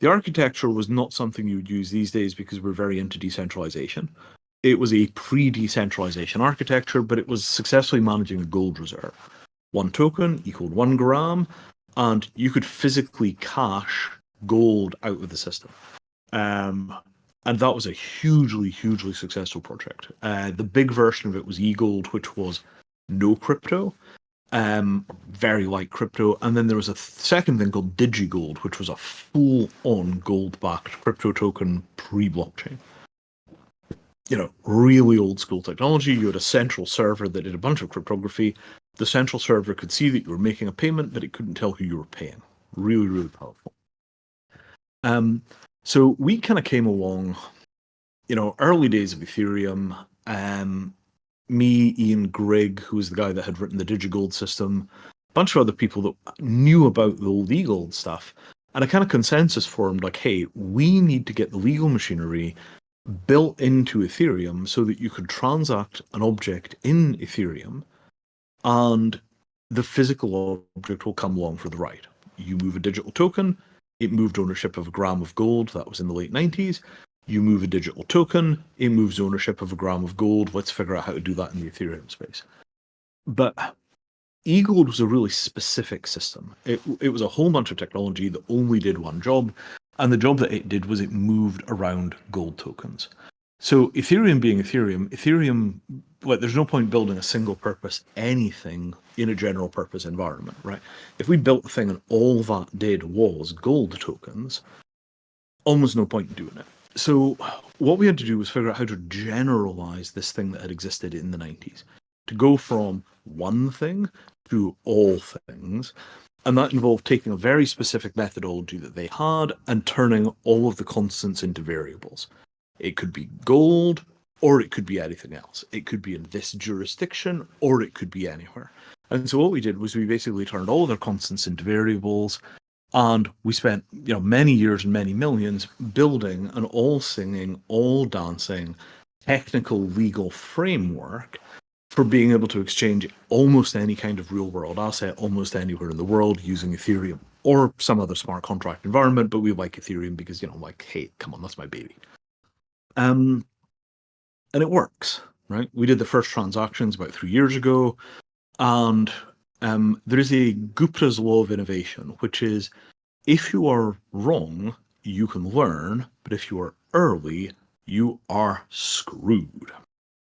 architecture was not something you would use these days because we're very into decentralization. It was a pre-decentralization architecture, but it was successfully managing a gold reserve. 1 token equaled 1 gram, and you could physically cash gold out of the system. And that was a hugely, hugely successful project. The big version of it was eGold, which was no crypto. Very light crypto, and then there was a second thing called DigiGold, which was a full-on gold-backed crypto token pre-blockchain. Really old school technology. You had a central server that did a bunch of cryptography. The central server could see that you were making a payment, but it couldn't tell who you were paying. Really, really powerful. So we kind of came along, early days of Ethereum. Me, Ian Grigg, who was the guy that had written the DigiGold system, a bunch of other people that knew about the old eGold stuff, and a kind of consensus formed hey, we need to get the legal machinery built into Ethereum so that you could transact an object in Ethereum and the physical object will come along for the ride. You move a digital token, it moved ownership of a gram of gold, that was in the late 90s. You move a digital token, it moves ownership of a gram of gold. Let's figure out how to do that in the Ethereum space. But eGold was a really specific system. It was a whole bunch of technology that only did one job, and the job that it did was it moved around gold tokens. So Ethereum being Ethereum, there's no point building a single purpose anything in a general purpose environment, right? If we built a thing and all that did was gold tokens, almost no point in doing it. So what we had to do was figure out how to generalize this thing that had existed in the 90s, to go from one thing to all things. And that involved taking a very specific methodology that they had and turning all of the constants into variables. It could be gold, or it could be anything else. It could be in this jurisdiction, or it could be anywhere. And so what we did was we basically turned all of their constants into variables. And we spent, many years and many millions building an all singing, all dancing, technical legal framework for being able to exchange almost any kind of real world asset almost anywhere in the world using Ethereum or some other smart contract environment. But we like Ethereum because, hey, come on, that's my baby. and it works, right? We did the first transactions about 3 years ago, and there is a Gupta's law of innovation, which is if you are wrong, you can learn, but if you are early, you are screwed.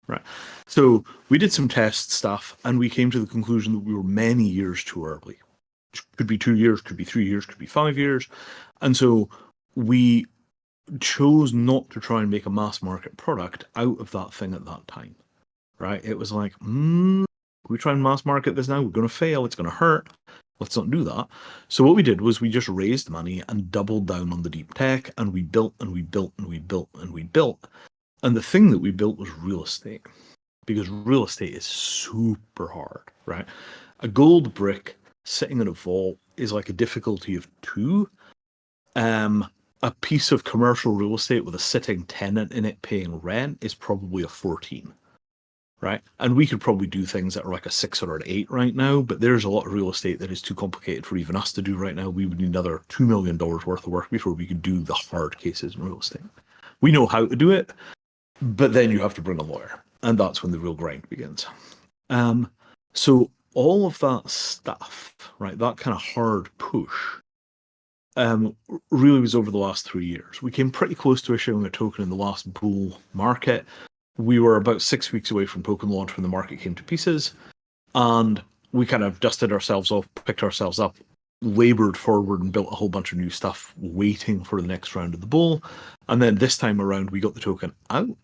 Right. So we did some test stuff, and we came to the conclusion that we were many years too early. Could be 2 years, could be 3 years, could be 5 years. And so we chose not to try and make a mass market product out of that thing at that time. Right. It was like, we try and mass market this now, we're going to fail, it's going to hurt. Let's not do that. So what we did was we just raised money and doubled down on the deep tech, and we built and we built and we built and we built. And the thing that we built was real estate, because real estate is super hard, right? A gold brick sitting in a vault is like a difficulty of 2. A piece of commercial real estate with a sitting tenant in it paying rent is probably a 14, right? And we could probably do things that are like a 6 or an 8 right now, but there's a lot of real estate that is too complicated for even us to do right now. We would need another $2 million worth of work before we could do the hard cases in real estate. We know how to do it, but then you have to bring a lawyer, and that's when the real grind begins. So all of that stuff, right, that kind of hard push, really was over the last 3 years. We came pretty close to issuing a token in the last bull market. We were about 6 weeks away from token launch when the market came to pieces, and we kind of dusted ourselves off, picked ourselves up, labored forward and built a whole bunch of new stuff waiting for the next round of the bull. And then this time around, we got the token out.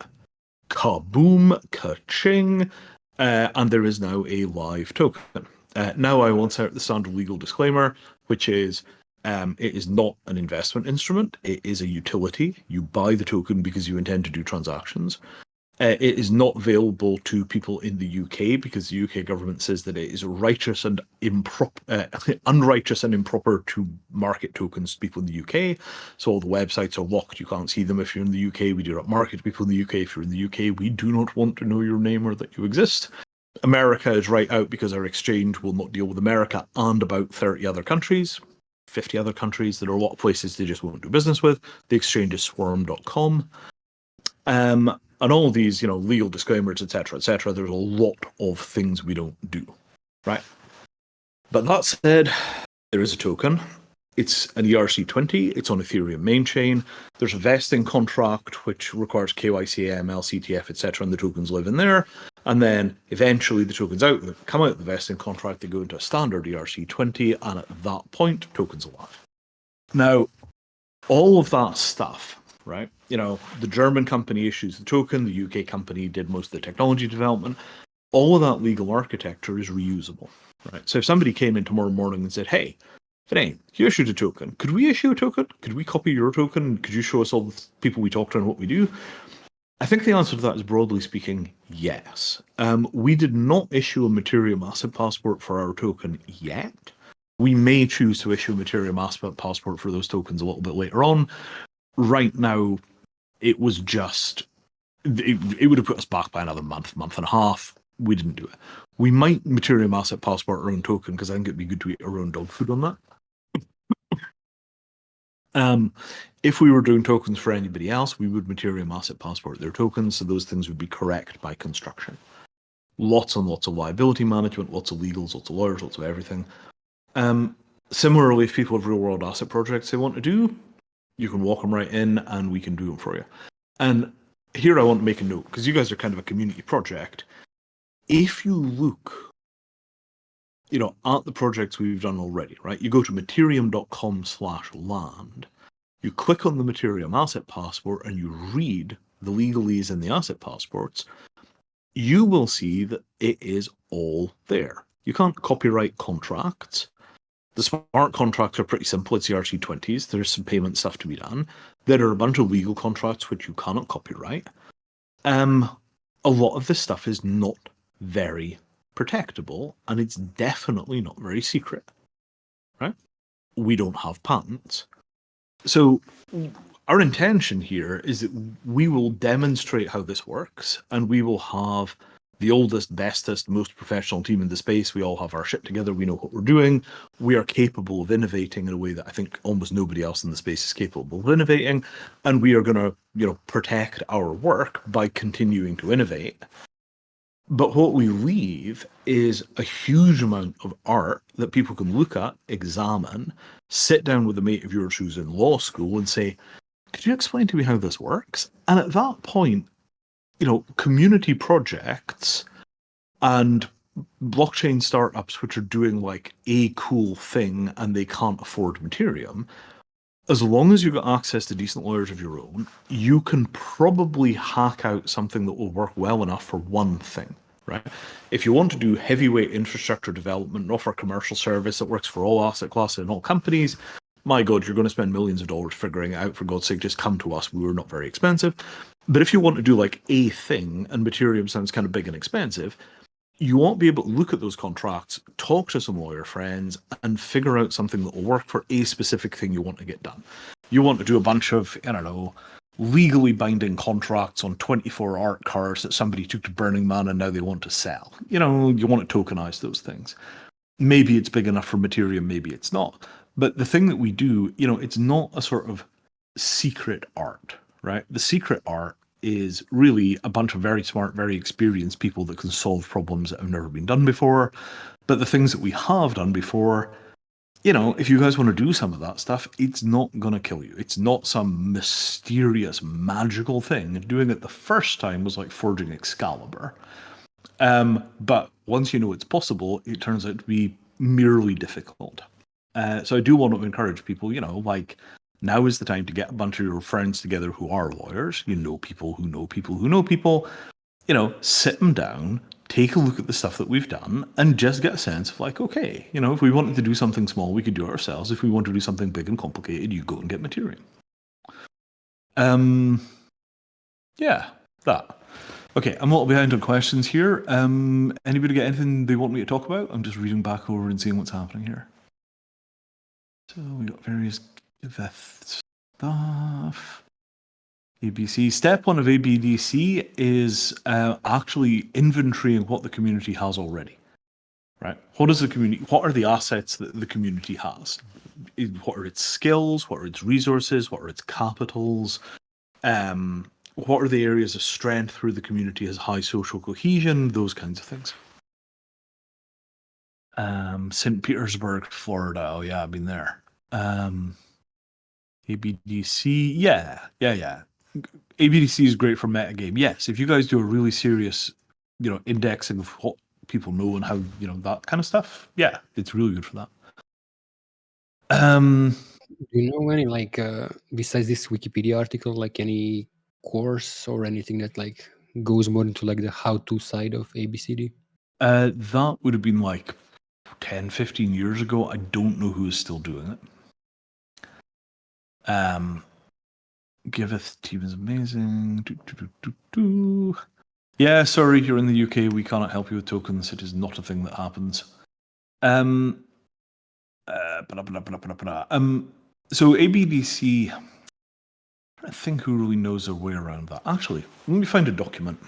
Kaboom, ka-ching, and there is now a live token. Now I want to start the standard legal disclaimer, which is it is not an investment instrument. It is a utility. You buy the token because you intend to do transactions. It is not available to people in the UK because the UK government says that it is righteous and unrighteous and improper to market tokens to people in the UK. So all the websites are locked. You can't see them if you're in the UK. We do not market to people in the UK. If you're in the UK, we do not want to know your name or that you exist. America is right out because our exchange will not deal with America and about 30 other countries, 50 other countries. There are a lot of places they just won't do business with. The exchange is swarm.com. And all of these, legal disclaimers, etc., etc. There's a lot of things we don't do, right? But that said, there is a token. It's an ERC20. It's on Ethereum main chain. There's a vesting contract which requires KYC, AML, CTF, etc., and the tokens live in there. And then eventually the tokens come out of the vesting contract. They go into a standard ERC20, and at that point, tokens are live. Now, all of that stuff. Right, the German company issues the token, the UK company did most of the technology development. All of that legal architecture is reusable, right? So if somebody came in tomorrow morning and said, "Hey, Vinay, you issued a token. Could we issue a token? Could we copy your token? Could you show us all the people we talked to and what we do?" I think the answer to that is, broadly speaking, yes. We did not issue a Mattereum asset passport for our token yet. We may choose to issue a Mattereum asset passport for those tokens a little bit later on. Right now, it was just, it would have put us back by another month and a half. We didn't do it. We might Mattereum asset passport our own token because I think it'd be good to eat our own dog food on that. If we were doing tokens for anybody else, we would Mattereum asset passport their tokens, so those things would be correct by construction. Lots and lots of liability management, lots of legals, lots of lawyers, lots of everything. Similarly, if people have real-world asset projects they want to do, you can walk them right in and we can do them for you. And here I want to make a note, because you guys are kind of a community project. If you look, at the projects we've done already, right? You go to Mattereum.com/land, you click on the Mattereum asset passport and you read the legalese in the asset passports, you will see that it is all there. You can't copyright contracts. The smart contracts are pretty simple. It's ERC20s. There's some payment stuff to be done. There are a bunch of legal contracts which you cannot copyright. A lot of this stuff is not very protectable, and it's definitely not very secret, right? We don't have patents. So our intention here is that we will demonstrate how this works, and we will have the oldest, bestest, most professional team in the space. We all have our shit together. We know what we're doing. We are capable of innovating in a way that I think almost nobody else in the space is capable of innovating. And we are going to, protect our work by continuing to innovate. But what we leave is a huge amount of art that people can look at, examine, sit down with a mate of yours who's in law school and say, could you explain to me how this works? And at that point, community projects and blockchain startups which are doing like a cool thing and they can't afford Mattereum, as long as you've got access to decent lawyers of your own, you can probably hack out something that will work well enough for one thing, right? If you want to do heavyweight infrastructure development and offer a commercial service that works for all asset classes and all companies, my God, you're going to spend millions of dollars figuring it out. For God's sake, just come to us. We were not very expensive. But if you want to do like a thing, and Mattereum sounds kind of big and expensive, you won't be able to look at those contracts, talk to some lawyer friends, and figure out something that will work for a specific thing you want to get done. You want to do a bunch of, legally binding contracts on 24 art cars that somebody took to Burning Man and now they want to sell. You want to tokenize those things. Maybe it's big enough for Mattereum, maybe it's not. But the thing that we do, it's not a sort of secret art, right? The secret art is really a bunch of very smart, very experienced people that can solve problems that have never been done before. But the things that we have done before, if you guys want to do some of that stuff, it's not going to kill you. It's not some mysterious, magical thing. Doing it the first time was like forging Excalibur. But once you know it's possible, it turns out to be merely difficult. So I do want to encourage people, now is the time to get a bunch of your friends together who are lawyers. You know people who know people who know people. Sit them down, take a look at the stuff that we've done, and just get a sense of like, okay, if we wanted to do something small, we could do it ourselves. If we want to do something big and complicated, you go and get Mattereum. Yeah, that. Okay, I'm a little behind on questions here. Anybody get anything they want me to talk about? I'm just reading back over and seeing what's happening here. So we got various stuff. ABC. Step one of ABDC is actually inventorying what the community has already. Right? What are the assets that the community has? What are its skills? What are its resources? What are its capitals? What are the areas of strength where the community has high social cohesion? Those kinds of things. St. Petersburg, Florida. Oh yeah, I've been there. ABDC. Yeah. ABDC is great for metagame. Yes, if you guys do a really serious, indexing of what people know and how, that kind of stuff. Yeah, it's really good for that. Do you know any besides this Wikipedia article, like any course or anything that goes more into the how-to side of ABCD? That would have been 10, 15 years ago. I don't know who is still doing it. Giveth team is amazing. Yeah, sorry, you're in the UK. We cannot help you with tokens. It is not a thing that happens. So ABDC, I think who really knows their way around that. Actually, let me find a document.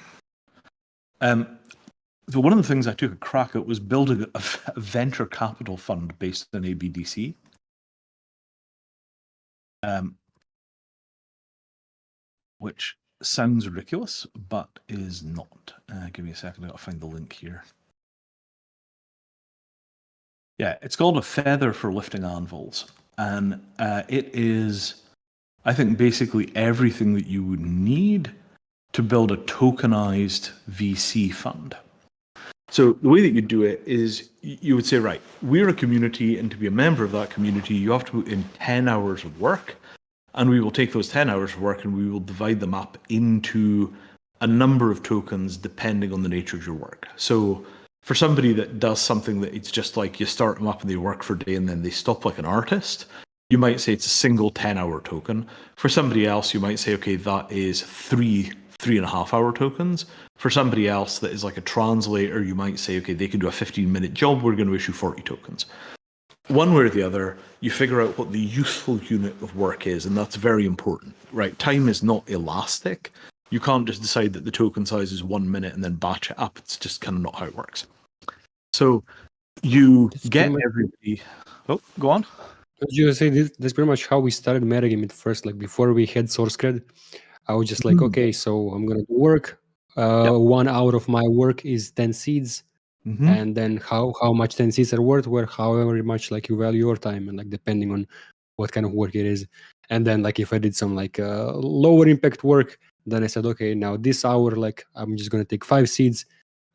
So one of the things I took a crack at was building a venture capital fund based on ABDC. Which sounds ridiculous, but is not. Give me a second, I've got to find the link here. Yeah, it's called A Feather for Lifting Anvils. And it is, I think, basically everything that you would need to build a tokenized VC fund. So the way that you do it is you would say, right, we're a community, and to be a member of that community, you have to put in 10 hours of work. And we will take those 10 hours of work and we will divide them up into a number of tokens depending on the nature of your work. So for somebody that does something that it's just like you start them up and they work for a day and then they stop like an artist, you might say it's a single 10-hour token. For somebody else, you might say, okay, that is 3.5-hour tokens. For somebody else that is like a translator, you might say, okay, they can do a 15-minute job, we're going to issue 40 tokens. One way or the other, you figure out what the useful unit of work is, and that's very important, right? Time is not elastic. You can't just decide that the token size is 1 minute and then batch it up. It's just kind of not how it works. So you get everybody. Oh, go on. You say that's pretty much how we started MetaGame at first. Like before we had source cred, I was just like, okay, so I'm gonna do work. 1 hour of my work is 10 seeds, and then how much 10 seeds are worth, where however much like you value your time, and like depending on what kind of work it is. And then like if I did some like lower impact work, then I said, okay, now this hour like I'm just gonna take 5 seeds.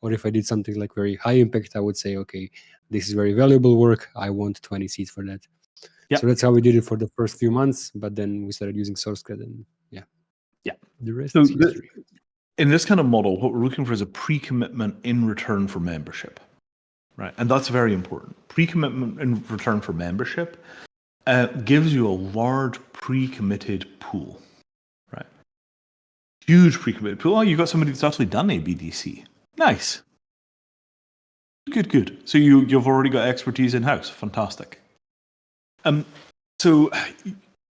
Or if I did something like very high impact, I would say, okay, this is very valuable work. I want 20 seeds for that. Yeah. So that's how we did it for the first few months, but then we started using source code, and the rest is history. In this kind of model, what we're looking for is a pre-commitment in return for membership, right? And that's very important. Pre-commitment in return for membership gives you a large pre-committed pool, right? Huge pre-committed pool. Oh, you've got somebody that's actually done ABDC. Nice. Good. So you've already got expertise in-house. Fantastic. So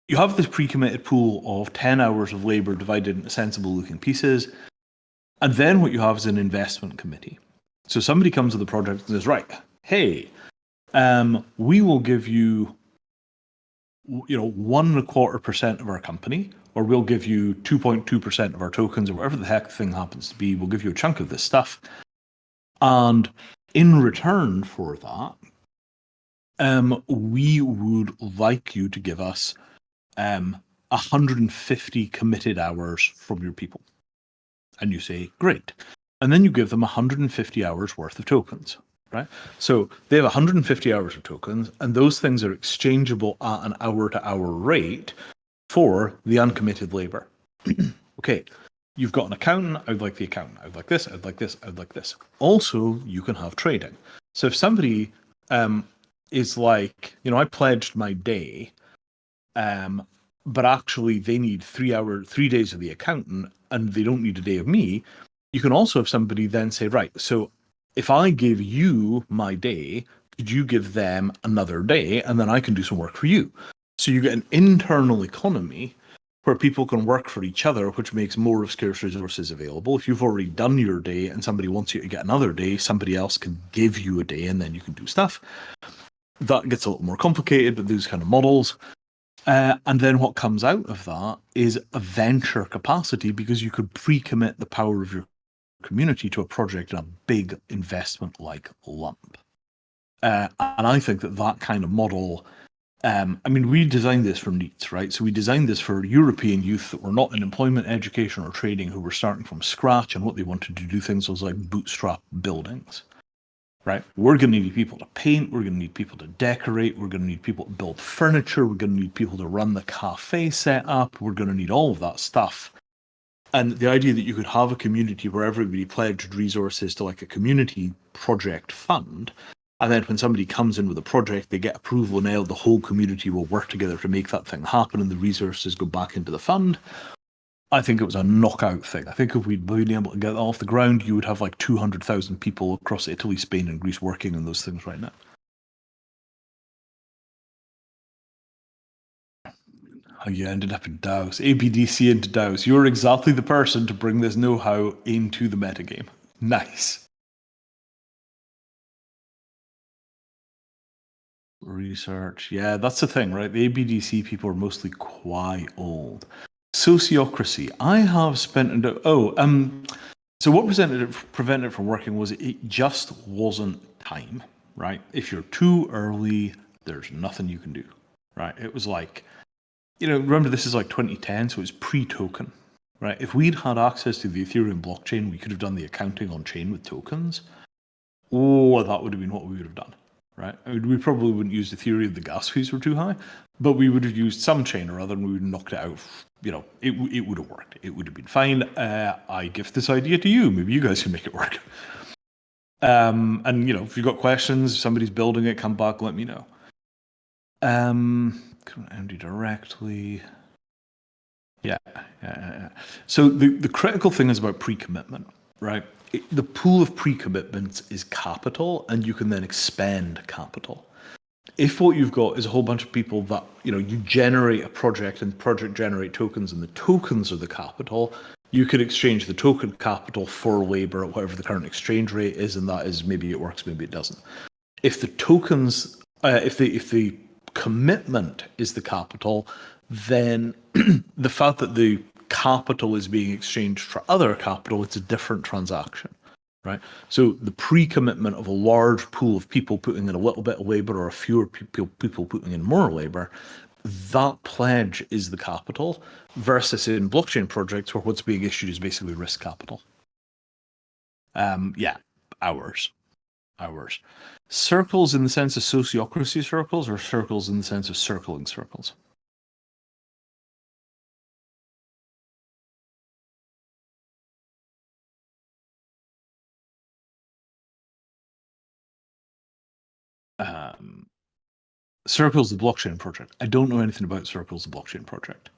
you have this pre-committed pool of 10 hours of labor divided into sensible-looking pieces, and then what you have is an investment committee. So somebody comes to the project and says, right, hey, we will give you, 1.25% of our company, or we'll give you 2.2% of our tokens, or whatever the heck the thing happens to be. We'll give you a chunk of this stuff, and in return for that, we would like you to give us 150 committed hours from your people. And you say, great. And then you give them 150 hours worth of tokens, right? So they have 150 hours of tokens, and those things are exchangeable at an hour-to-hour rate for the uncommitted labor. Okay, you've got an accountant. I'd like the accountant. I'd like this. I'd like this. I'd like this. Also, you can have trading. So if somebody is like, I pledged my day, but actually they need 3 days of the accountant and they don't need a day of me, you can also have somebody then say, right, so if I give you my day, could you give them another day, and then I can do some work for you? So you get an internal economy where people can work for each other, which makes more of scarce resources available. If you've already done your day and somebody wants you to get another day, somebody else can give you a day and then you can do stuff. That gets a little more complicated with these kind of models. And then what comes out of that is a venture capacity, because you could pre-commit the power of your community to a project in a big investment like lump. And I think that kind of model, we designed this for NEETs, right? So we designed this for European youth that were not in employment, education, or trading, who were starting from scratch, and what they wanted to do things was like bootstrap buildings. Right, we're going to need people to paint, we're going to need people to decorate, we're going to need people to build furniture, we're going to need people to run the cafe setup, we're going to need all of that stuff. And the idea that you could have a community where everybody pledged resources to like a community project fund, and then when somebody comes in with a project, they get approval, and now the whole community will work together to make that thing happen, and the resources go back into the fund. I think it was a knockout thing. I think if we'd been able to get that off the ground, you would have like 200,000 people across Italy, Spain, and Greece working on those things right now. How you ended up in DAOs. ABDC into DAOs. You're exactly the person to bring this know-how into the metagame. Nice. Research. Yeah, that's the thing, right? The ABDC people are mostly quite old. Sociocracy. I have spent so what prevented it from working was it just wasn't time, right? If you're too early, there's nothing you can do, right? It was like, remember this is like 2010, so it was pre-token, right? If we'd had access to the Ethereum blockchain, we could have done the accounting on chain with tokens. Oh, that would have been what we would have done, right? We probably wouldn't use Ethereum, the gas fees were too high, but we would have used some chain or other, and we would have knocked it out. It would have worked. It would have been fine. I gift this idea to you. Maybe you guys can make it work. And if you've got questions, somebody's building it, come back, let me know. MD directly. Yeah. So the critical thing is about pre-commitment, right? The pool of pre-commitments is capital, and you can then expend capital. If what you've got is a whole bunch of people that, you generate a project and the project generate tokens and the tokens are the capital, you could exchange the token capital for labor at whatever the current exchange rate is, and that is maybe it works, maybe it doesn't. If the tokens, if the commitment is the capital, then the fact that the capital is being exchanged for other capital, it's a different transaction, right? So the pre-commitment of a large pool of people putting in a little bit of labor or a fewer people putting in more labor, that pledge is the capital, versus in blockchain projects where what's being issued is basically risk capital. Yeah, hours. Circles in the sense of sociocracy circles, or circles in the sense of circling circles? Circles, the blockchain project. I don't know anything about Circles, the blockchain project.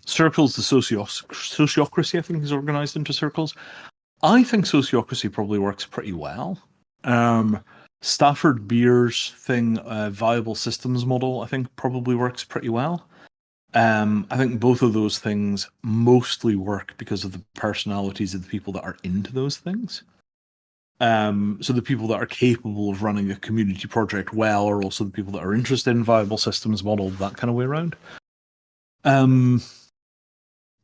Circles, the sociocracy, I think, is organized into circles. I think sociocracy probably works pretty well. Stafford Beer's thing, viable systems model, I think probably works pretty well. I think both of those things mostly work because of the personalities of the people that are into those things. So the people that are capable of running a community project well are also the people that are interested in viable systems model, that kind of way around.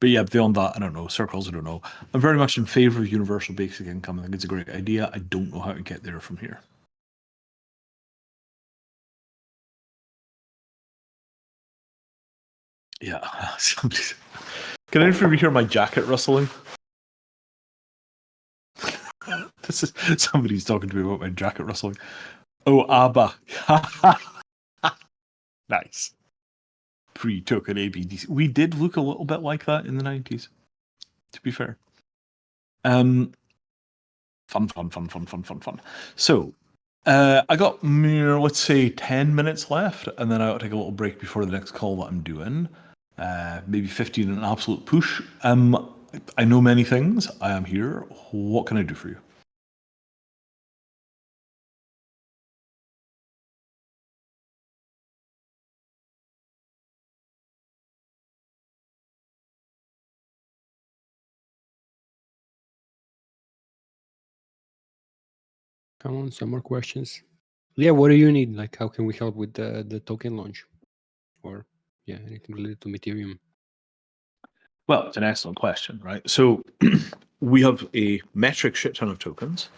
But yeah, beyond that, I don't know. Circles, I don't know. I'm very much in favor of universal basic income. I think it's a great idea. I don't know how to get there from here. Yeah. Can anyone hear my jacket rustling? This is somebody's talking to me about my jacket rustling. Oh, ABBA. Nice. Pre-token ABDC. We did look a little bit like that in the 90s, to be fair. Fun. So, I got, let's say, 10 minutes left, and then I'll take a little break before the next call that I'm doing. Maybe 15 in an absolute push. I know many things. I am here. What can I do for you? Come on, some more questions. Yeah, what do you need? Like, how can we help with the token launch? Or, yeah, anything related to Ethereum? Well, it's an excellent question, right? So we have a metric shit ton of tokens.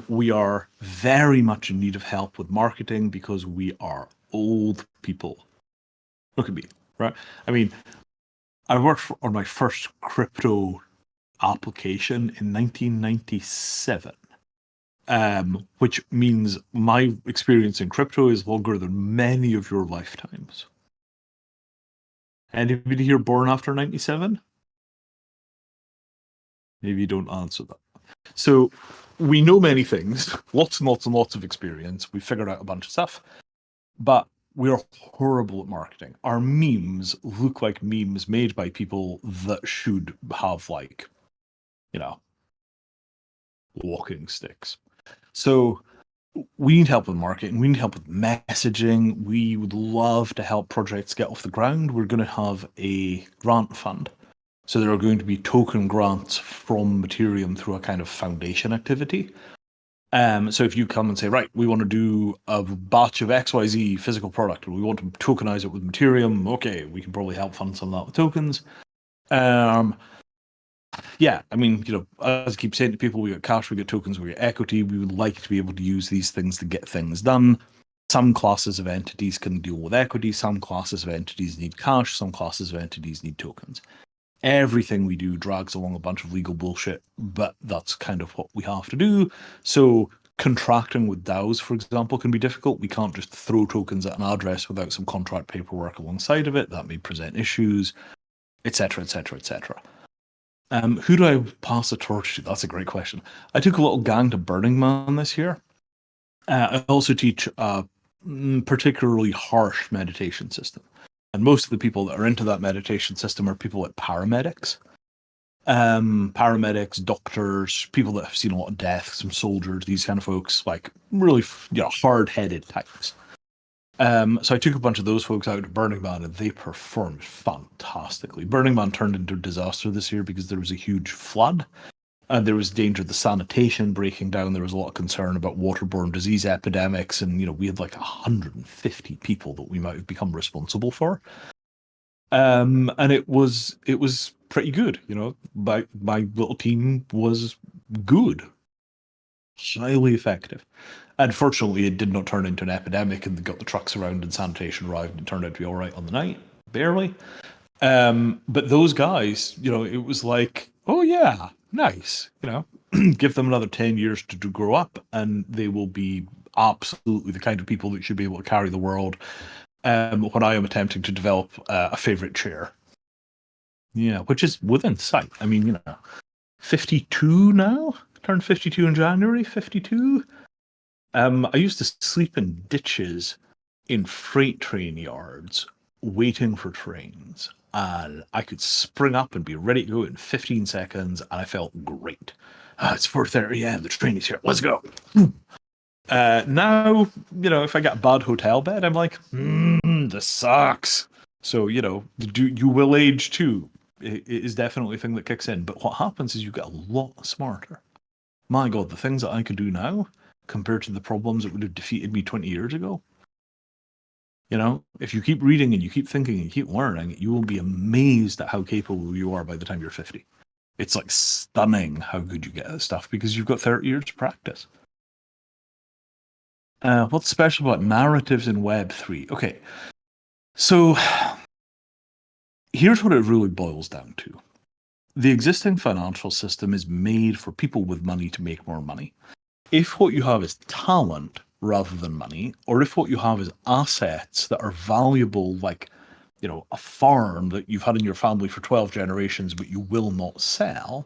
We are very much in need of help with marketing because we are old people. Look at me, right? I mean, I worked on my first crypto application in 1997. Which means my experience in crypto is longer than many of your lifetimes. Anybody here born after 97? Maybe you don't answer that. So we know many things, lots and lots and lots of experience. We figured out a bunch of stuff, but we're horrible at marketing. Our memes look like memes made by people that should have, like, you know, walking sticks. So we need help with marketing. We need help with messaging. We would love to help projects get off the ground. We're going to have a grant fund. So there are going to be token grants from Mattereum through a kind of foundation activity. So if you come and say, right, we want to do a batch of XYZ physical product, and we want to tokenize it with Mattereum, okay, we can probably help fund some of that with tokens. Yeah, I mean, you know, as I keep saying to people, we get cash, we get tokens, we get equity. We would like to be able to use these things to get things done. Some classes of entities can deal with equity. Some classes of entities need cash. Some classes of entities need tokens. Everything we do drags along a bunch of legal bullshit, but that's kind of what we have to do. So contracting with DAOs, for example, can be difficult. We can't just throw tokens at an address without some contract paperwork alongside of it. That may present issues, etc., etc., etc. Who do I pass the torch to? That's a great question. I took a little gang to Burning Man this year. I also teach a particularly harsh meditation system. And most of the people that are into that meditation system are people like paramedics. Paramedics, doctors, people that have seen a lot of death, some soldiers, these kind of folks, like really, you know, hard-headed types. So I took a bunch of those folks out to Burning Man, and they performed fantastically. Burning Man turned into a disaster this year because there was a huge flood, and there was danger of the sanitation breaking down. There was a lot of concern about waterborne disease epidemics, and we had like 150 people that we might have become responsible for. And it was pretty good. My little team was good, highly effective. Unfortunately, it did not turn into an epidemic, and they got the trucks around and sanitation arrived, and it turned out to be all right on the night, barely. But those guys, it was like, oh yeah, nice. Give them another 10 years to grow up, and they will be absolutely the kind of people that should be able to carry the world. When I am attempting to develop a favorite chair, which is within sight. I mean, 52 now. Turned 52 in January. 52. I used to sleep in ditches in freight train yards waiting for trains, and I could spring up and be ready to go in 15 seconds, and I felt great. It's 4:30 a.m. The train is here. Let's go. Now, if I get a bad hotel bed, I'm like, this sucks. So, you will age too. It is definitely a thing that kicks in. But what happens is you get a lot smarter. My God, the things that I could do now compared to the problems that would have defeated me 20 years ago. If you keep reading and you keep thinking and you keep learning, you will be amazed at how capable you are by the time you're 50. It's like stunning how good you get at this stuff because you've got 30 years to practice. What's special about narratives in Web3? Okay, so here's what it really boils down to. The existing financial system is made for people with money to make more money. If what you have is talent rather than money, or if what you have is assets that are valuable, like, a farm that you've had in your family for 12 generations but you will not sell,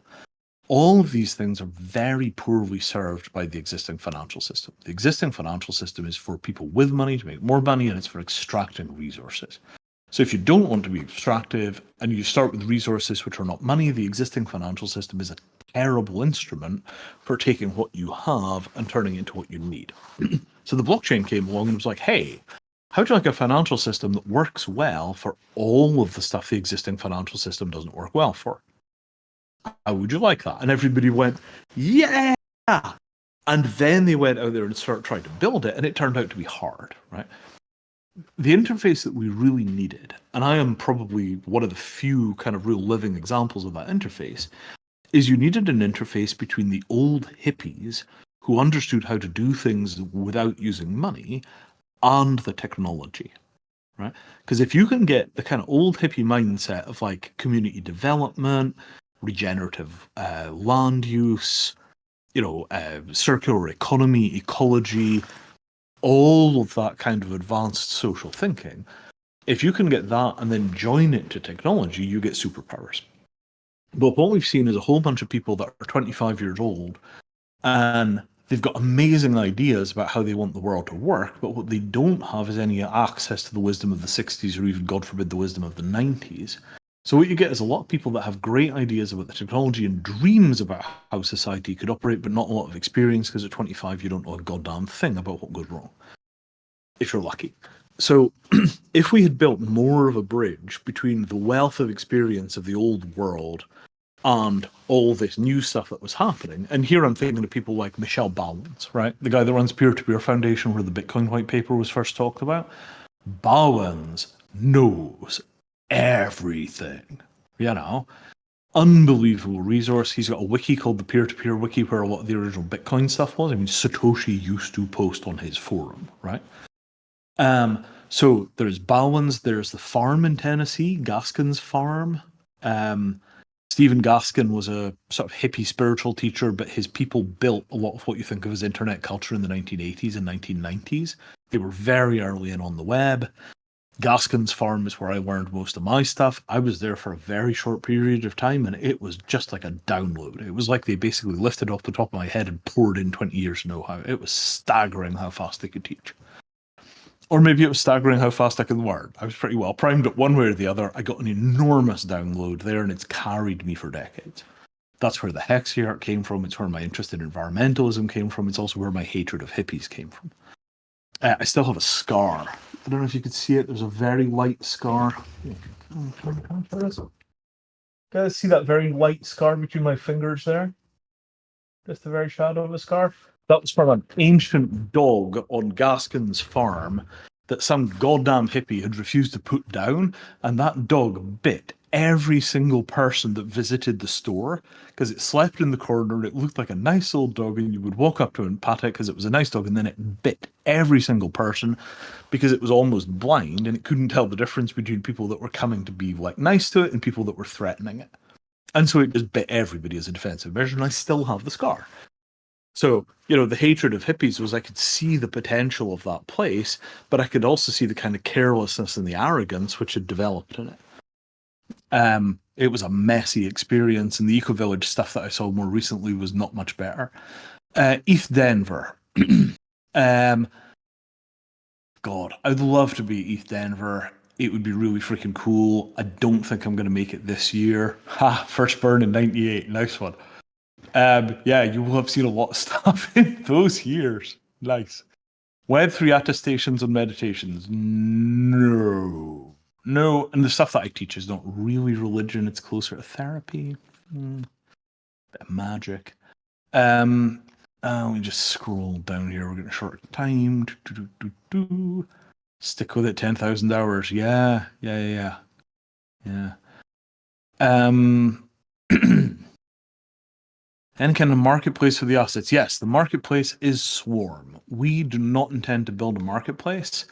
all of these things are very poorly served by the existing financial system. The existing financial system is for people with money to make more money, and it's for extracting resources. So if you don't want to be extractive and you start with resources which are not money, the existing financial system is a terrible instrument for taking what you have and turning it into what you need. So the blockchain came along and was like, hey, how would you like a financial system that works well for all of the stuff the existing financial system doesn't work well for? How would you like that? And everybody went, yeah! And then they went out there and started trying to build it, and it turned out to be hard, right? The interface that we really needed, and I am probably one of the few kind of real living examples of that interface, is you needed an interface between the old hippies who understood how to do things without using money and the technology, right? Because if you can get the kind of old hippie mindset of like community development, regenerative land use, circular economy, ecology, all of that kind of advanced social thinking, if you can get that and then join it to technology, you get superpowers. But what we've seen is a whole bunch of people that are 25 years old and they've got amazing ideas about how they want the world to work, but what they don't have is any access to the wisdom of the 60s or even, God forbid, the wisdom of the 90s. So what you get is a lot of people that have great ideas about the technology and dreams about how society could operate, but not a lot of experience because at 25 you don't know a goddamn thing about what goes wrong, if you're lucky. So if we had built more of a bridge between the wealth of experience of the old world and all this new stuff that was happening, and here I'm thinking of people like Michelle Bowens, right? The guy that runs Peer-to-Peer Foundation where the Bitcoin white paper was first talked about. Bowens knows everything, unbelievable resource. He's got a wiki called the Peer-to-Peer Wiki where a lot of the original Bitcoin stuff was. I mean, Satoshi used to post on his forum, right? So there's Bowens, there's the farm in Tennessee, Gaskin's farm. Stephen Gaskin was a sort of hippie spiritual teacher, but his people built a lot of what you think of as internet culture in the 1980s and 1990s. They were very early in on the web. Gaskin's farm is where I learned most of my stuff. I was there for a very short period of time, and it was just like a download. It was like they basically lifted off the top of my head and poured in 20 years of know-how. It was staggering how fast they could teach. Or maybe it was staggering how fast I could learn. I was pretty well primed at one way or the other. I got an enormous download there, and it's carried me for decades. That's where the Hexy art came from. It's where my interest in environmentalism came from. It's also where my hatred of hippies came from. I still have a scar I don't know if you could see it. There's a very light scar. Guys, see that very light scar between my fingers there? Just the very shadow of a scar. That was from an ancient dog on Gaskin's farm that some goddamn hippie had refused to put down, and that dog bit every single person that visited the store because it slept in the corner and it looked like a nice old dog, and you would walk up to it and pat it because it was a nice dog, and then it bit every single person because it was almost blind and it couldn't tell the difference between people that were coming to be like nice to it and people that were threatening it. And so it just bit everybody as a defensive measure, and I still have the scar. So, you know, the hatred of hippies was I could see the potential of that place, but I could also see the kind of carelessness and the arrogance which had developed in it. It was a messy experience, and the eco-village stuff that I saw more recently was not much better. East Denver. God, I'd love to be East Denver. It would be really freaking cool. I don't think I'm going to make it this year. Ha, first burn in 98. Nice one. Yeah, you will have seen a lot of stuff in those years. Nice. Web3 attestations and meditations. No. No. And the stuff that I teach is not really religion. It's closer to therapy. Bit of magic. Let me just scroll down here. We're getting short time. Stick with it, 10,000 hours. Yeah. Any kind of marketplace for the assets? Yes, the marketplace is Swarm. We do not intend to build a marketplace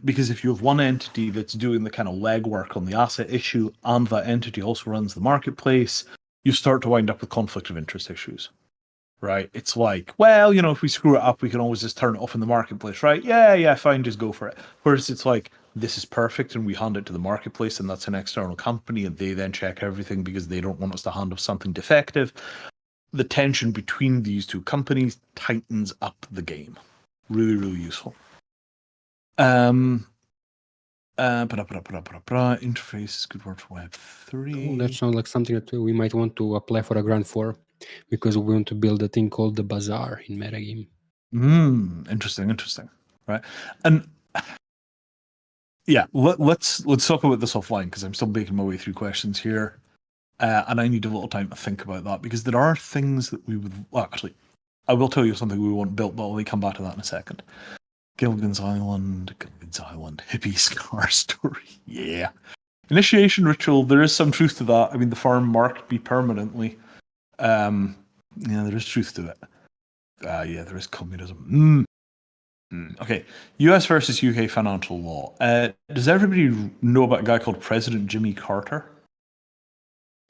because if you have one entity that's doing the kind of legwork on the asset issue and that entity also runs the marketplace, you start to wind up with conflict of interest issues. Right? It's like, well, you know, if we screw it up, we can always just turn it off in the marketplace, right? Yeah, fine, just go for it. Whereas it's like, this is perfect, and we hand it to the marketplace, and that's an external company, and they then check everything because they don't want us to hand off something defective. The tension between these two companies tightens up the game. Really, really useful. Interface is good word for Web3. Oh, that sounds like something that we might want to apply for a grant for, because we want to build a thing called the bazaar in MetaGame. Interesting. Right. And yeah, let's talk about this offline because I'm still making my way through questions here. And I need a little time to think about that because there are things that we would... Well, actually, I will tell you something we want built, but I'll come back to that in a second. Gilligan's Island, hippie scar story. Yeah. Initiation ritual, there is some truth to that. I mean, the farm marked me permanently. Yeah, there is truth to it. Yeah, there is communism. Okay, US versus UK financial law. Does everybody know about a guy called President Jimmy Carter?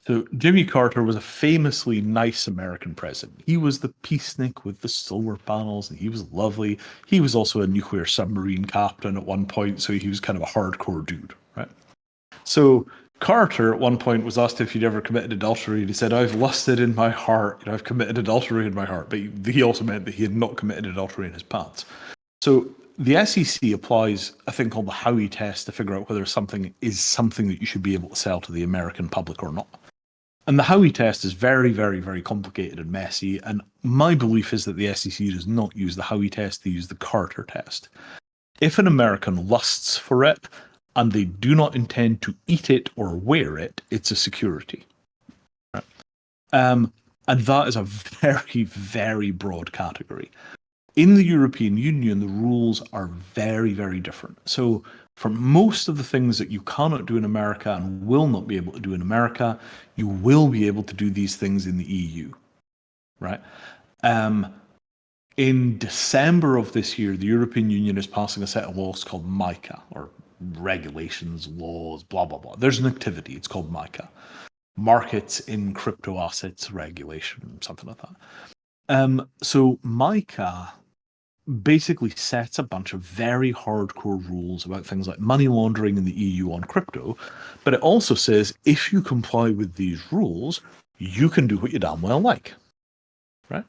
So Jimmy Carter was a famously nice American president. He was the peacenik with the solar panels, and he was lovely. He was also a nuclear submarine captain at one point, so he was kind of a hardcore dude, right? So Carter at one point was asked if he'd ever committed adultery, and he said, "I've lusted in my heart, I've committed adultery in my heart." But he also meant that he had not committed adultery in his pants. So the SEC applies a thing called the Howey test to figure out whether something is something that you should be able to sell to the American public or not. And the Howey test is very, very, very complicated and messy. And my belief is that the SEC does not use the Howey test, they use the Carter test. If an American lusts for it and they do not intend to eat it or wear it, it's a security. Right? And that is a very, very broad category. In the European Union, the rules are very, very different. So for most of the things that you cannot do in America and will not be able to do in America, you will be able to do these things in the EU, right? In December of this year, the European Union is passing a set of laws called MiCA, or regulations, laws, blah, blah, blah. There's an activity, it's called MiCA. Markets in Crypto Assets Regulation, something like that. So MiCA basically sets a bunch of very hardcore rules about things like money laundering in the EU on crypto, but it also says if you comply with these rules, you can do what you damn well like, right?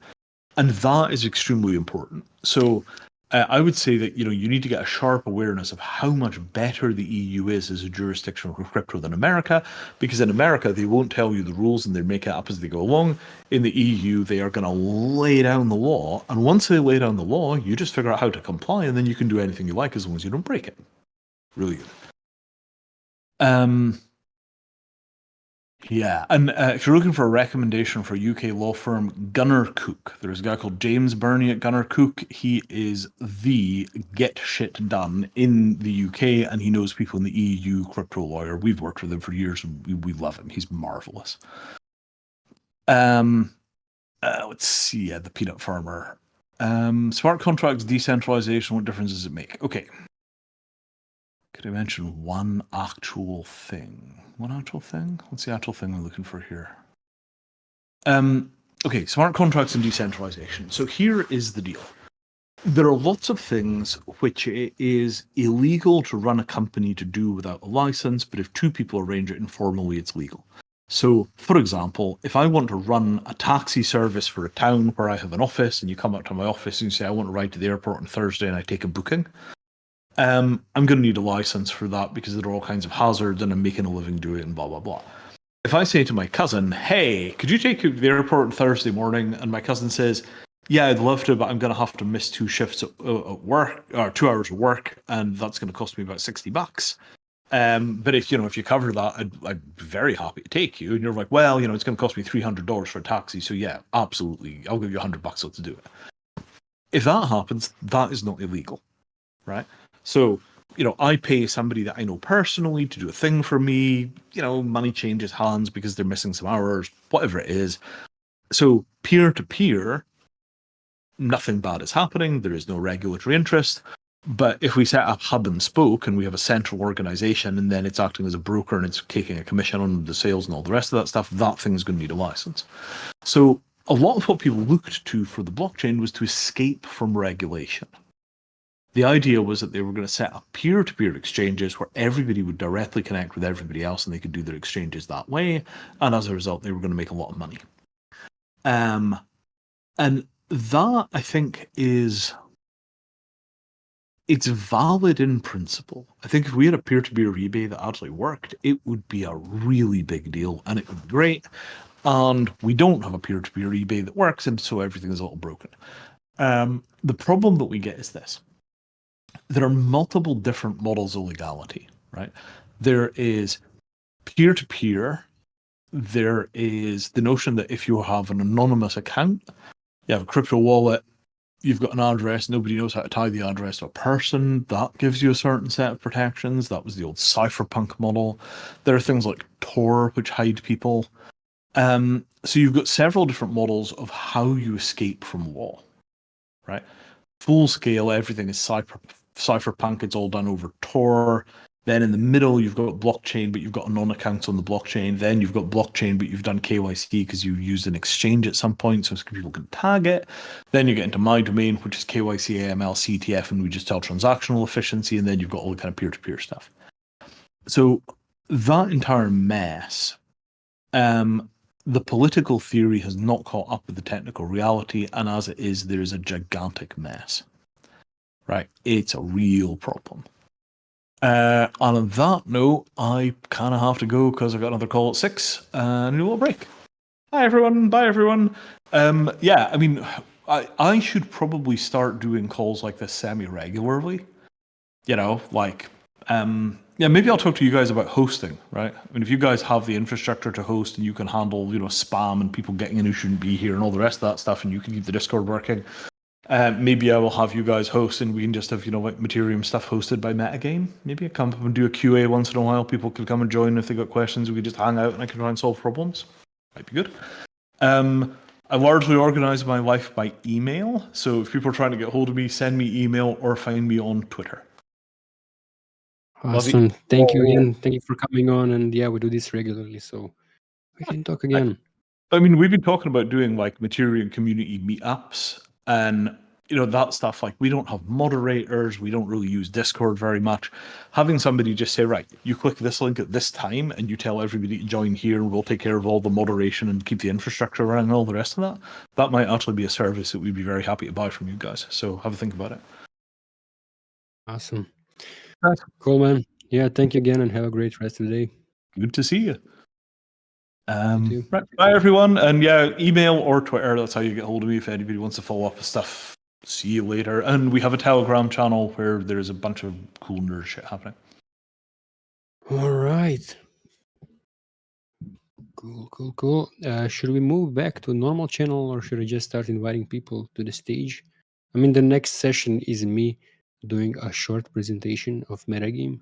And that is extremely important. So I would say that, you know, you need to get a sharp awareness of how much better the EU is as a jurisdiction for crypto than America, because in America, they won't tell you the rules and they make it up as they go along. In the EU, they are going to lay down the law. And once they lay down the law, you just figure out how to comply, and then you can do anything you like as long as you don't break it. Really good. Yeah, and if you're looking for a recommendation for a UK law firm, Gunnar Cook. There's a guy called James Burney at Gunnar Cook. He is the get shit done in the UK, and he knows people in the EU crypto lawyer. We've worked with him for years, and we love him. He's marvelous. Let's see, the peanut farmer. Smart contracts, decentralization, what difference does it make? Okay. Could I mention one actual thing? One actual thing? What's the actual thing we're looking for here? Okay, smart contracts and decentralization. So here is the deal. There are lots of things which it is illegal to run a company to do without a license, but if two people arrange it informally, it's legal. So, for example, if I want to run a taxi service for a town where I have an office, and you come up to my office and you say, I want to ride to the airport on Thursday, and I take a booking, I'm going to need a license for that because there are all kinds of hazards and I'm making a living doing it and blah, blah, blah. If I say to my cousin, hey, could you take you to the airport on Thursday morning? And my cousin says, yeah, I'd love to, but I'm going to have to miss 2 shifts at work, or 2 hours of work, and that's going to cost me about $60. But if you cover that, I'd be very happy to take you. And you're like, well, it's going to cost me $300 for a taxi. So yeah, absolutely. I'll give you $100 to do it. If that happens, that is not illegal, right? So, I pay somebody that I know personally to do a thing for me, money changes hands because they're missing some hours, whatever it is. So peer-to-peer, nothing bad is happening. There is no regulatory interest. But if we set up hub and spoke and we have a central organization and then it's acting as a broker and it's taking a commission on the sales and all the rest of that stuff, that thing's going to need a license. So a lot of what people looked to for the blockchain was to escape from regulation. The idea was that they were going to set up peer-to-peer exchanges where everybody would directly connect with everybody else and they could do their exchanges that way. And as a result, they were going to make a lot of money. And that, I think, it's valid in principle. I think if we had a peer-to-peer eBay that actually worked, it would be a really big deal and it would be great. And we don't have a peer-to-peer eBay that works, and so everything is a little broken. The problem that we get is this. There are multiple different models of legality, right? There is peer-to-peer. There is the notion that if you have an anonymous account, you have a crypto wallet, you've got an address, nobody knows how to tie the address to a person, that gives you a certain set of protections. That was the old cypherpunk model. There are things like Tor, which hide people. So you've got several different models of how you escape from law, right? Full scale, everything is cypherpunk, it's all done over Tor. Then in the middle, you've got blockchain, but you've got non-accounts on the blockchain. Then you've got blockchain, but you've done KYC because you used an exchange at some point, so people can tag it. Then you get into my domain, which is KYC, AML, CTF, and we just tell transactional efficiency. And then you've got all the kind of peer-to-peer stuff. So that entire mess, the political theory has not caught up with the technical reality, and as it is, there is a gigantic mess. Right, it's a real problem. And on that note, I kind of have to go because I've got another call at 6 and a little break. Bye everyone. Yeah, I mean, I should probably start doing calls like this semi-regularly. Yeah, maybe I'll talk to you guys about hosting, right? I mean, if you guys have the infrastructure to host and you can handle, spam and people getting in who shouldn't be here and all the rest of that stuff, and you can keep the Discord working, maybe I will have you guys host and we can just have, Mattereum stuff hosted by MetaGame. Maybe I come up and do a QA once in a while. People could come and join if they got questions. We could just hang out and I can try and solve problems. Might be good. I largely organize my life by email. So if people are trying to get hold of me, send me email or find me on Twitter. Awesome. Thank you again. Thank you for coming on. And yeah, we do this regularly, so we can talk again. I mean, we've been talking about doing Mattereum community meetups and that stuff. We don't have moderators, we don't really use Discord very much. Having somebody just say, right, you click this link at this time and you tell everybody to join here and we'll take care of all the moderation and keep the infrastructure running and all the rest of that might actually be a service that we'd be very happy to buy from you guys. So have a think about it. Awesome. Nice. Cool, man. Yeah, thank you again and have a great rest of the day. Good to see you. too. Right, bye everyone, and yeah, email or Twitter. That's how you get hold of me if anybody wants to follow up with stuff. See you later. And we have a Telegram channel where there's a bunch of cool nerd shit happening. All right. Cool. Should we move back to a normal channel or should I just start inviting people to the stage? I mean, the next session is me doing a short presentation of MetaGame.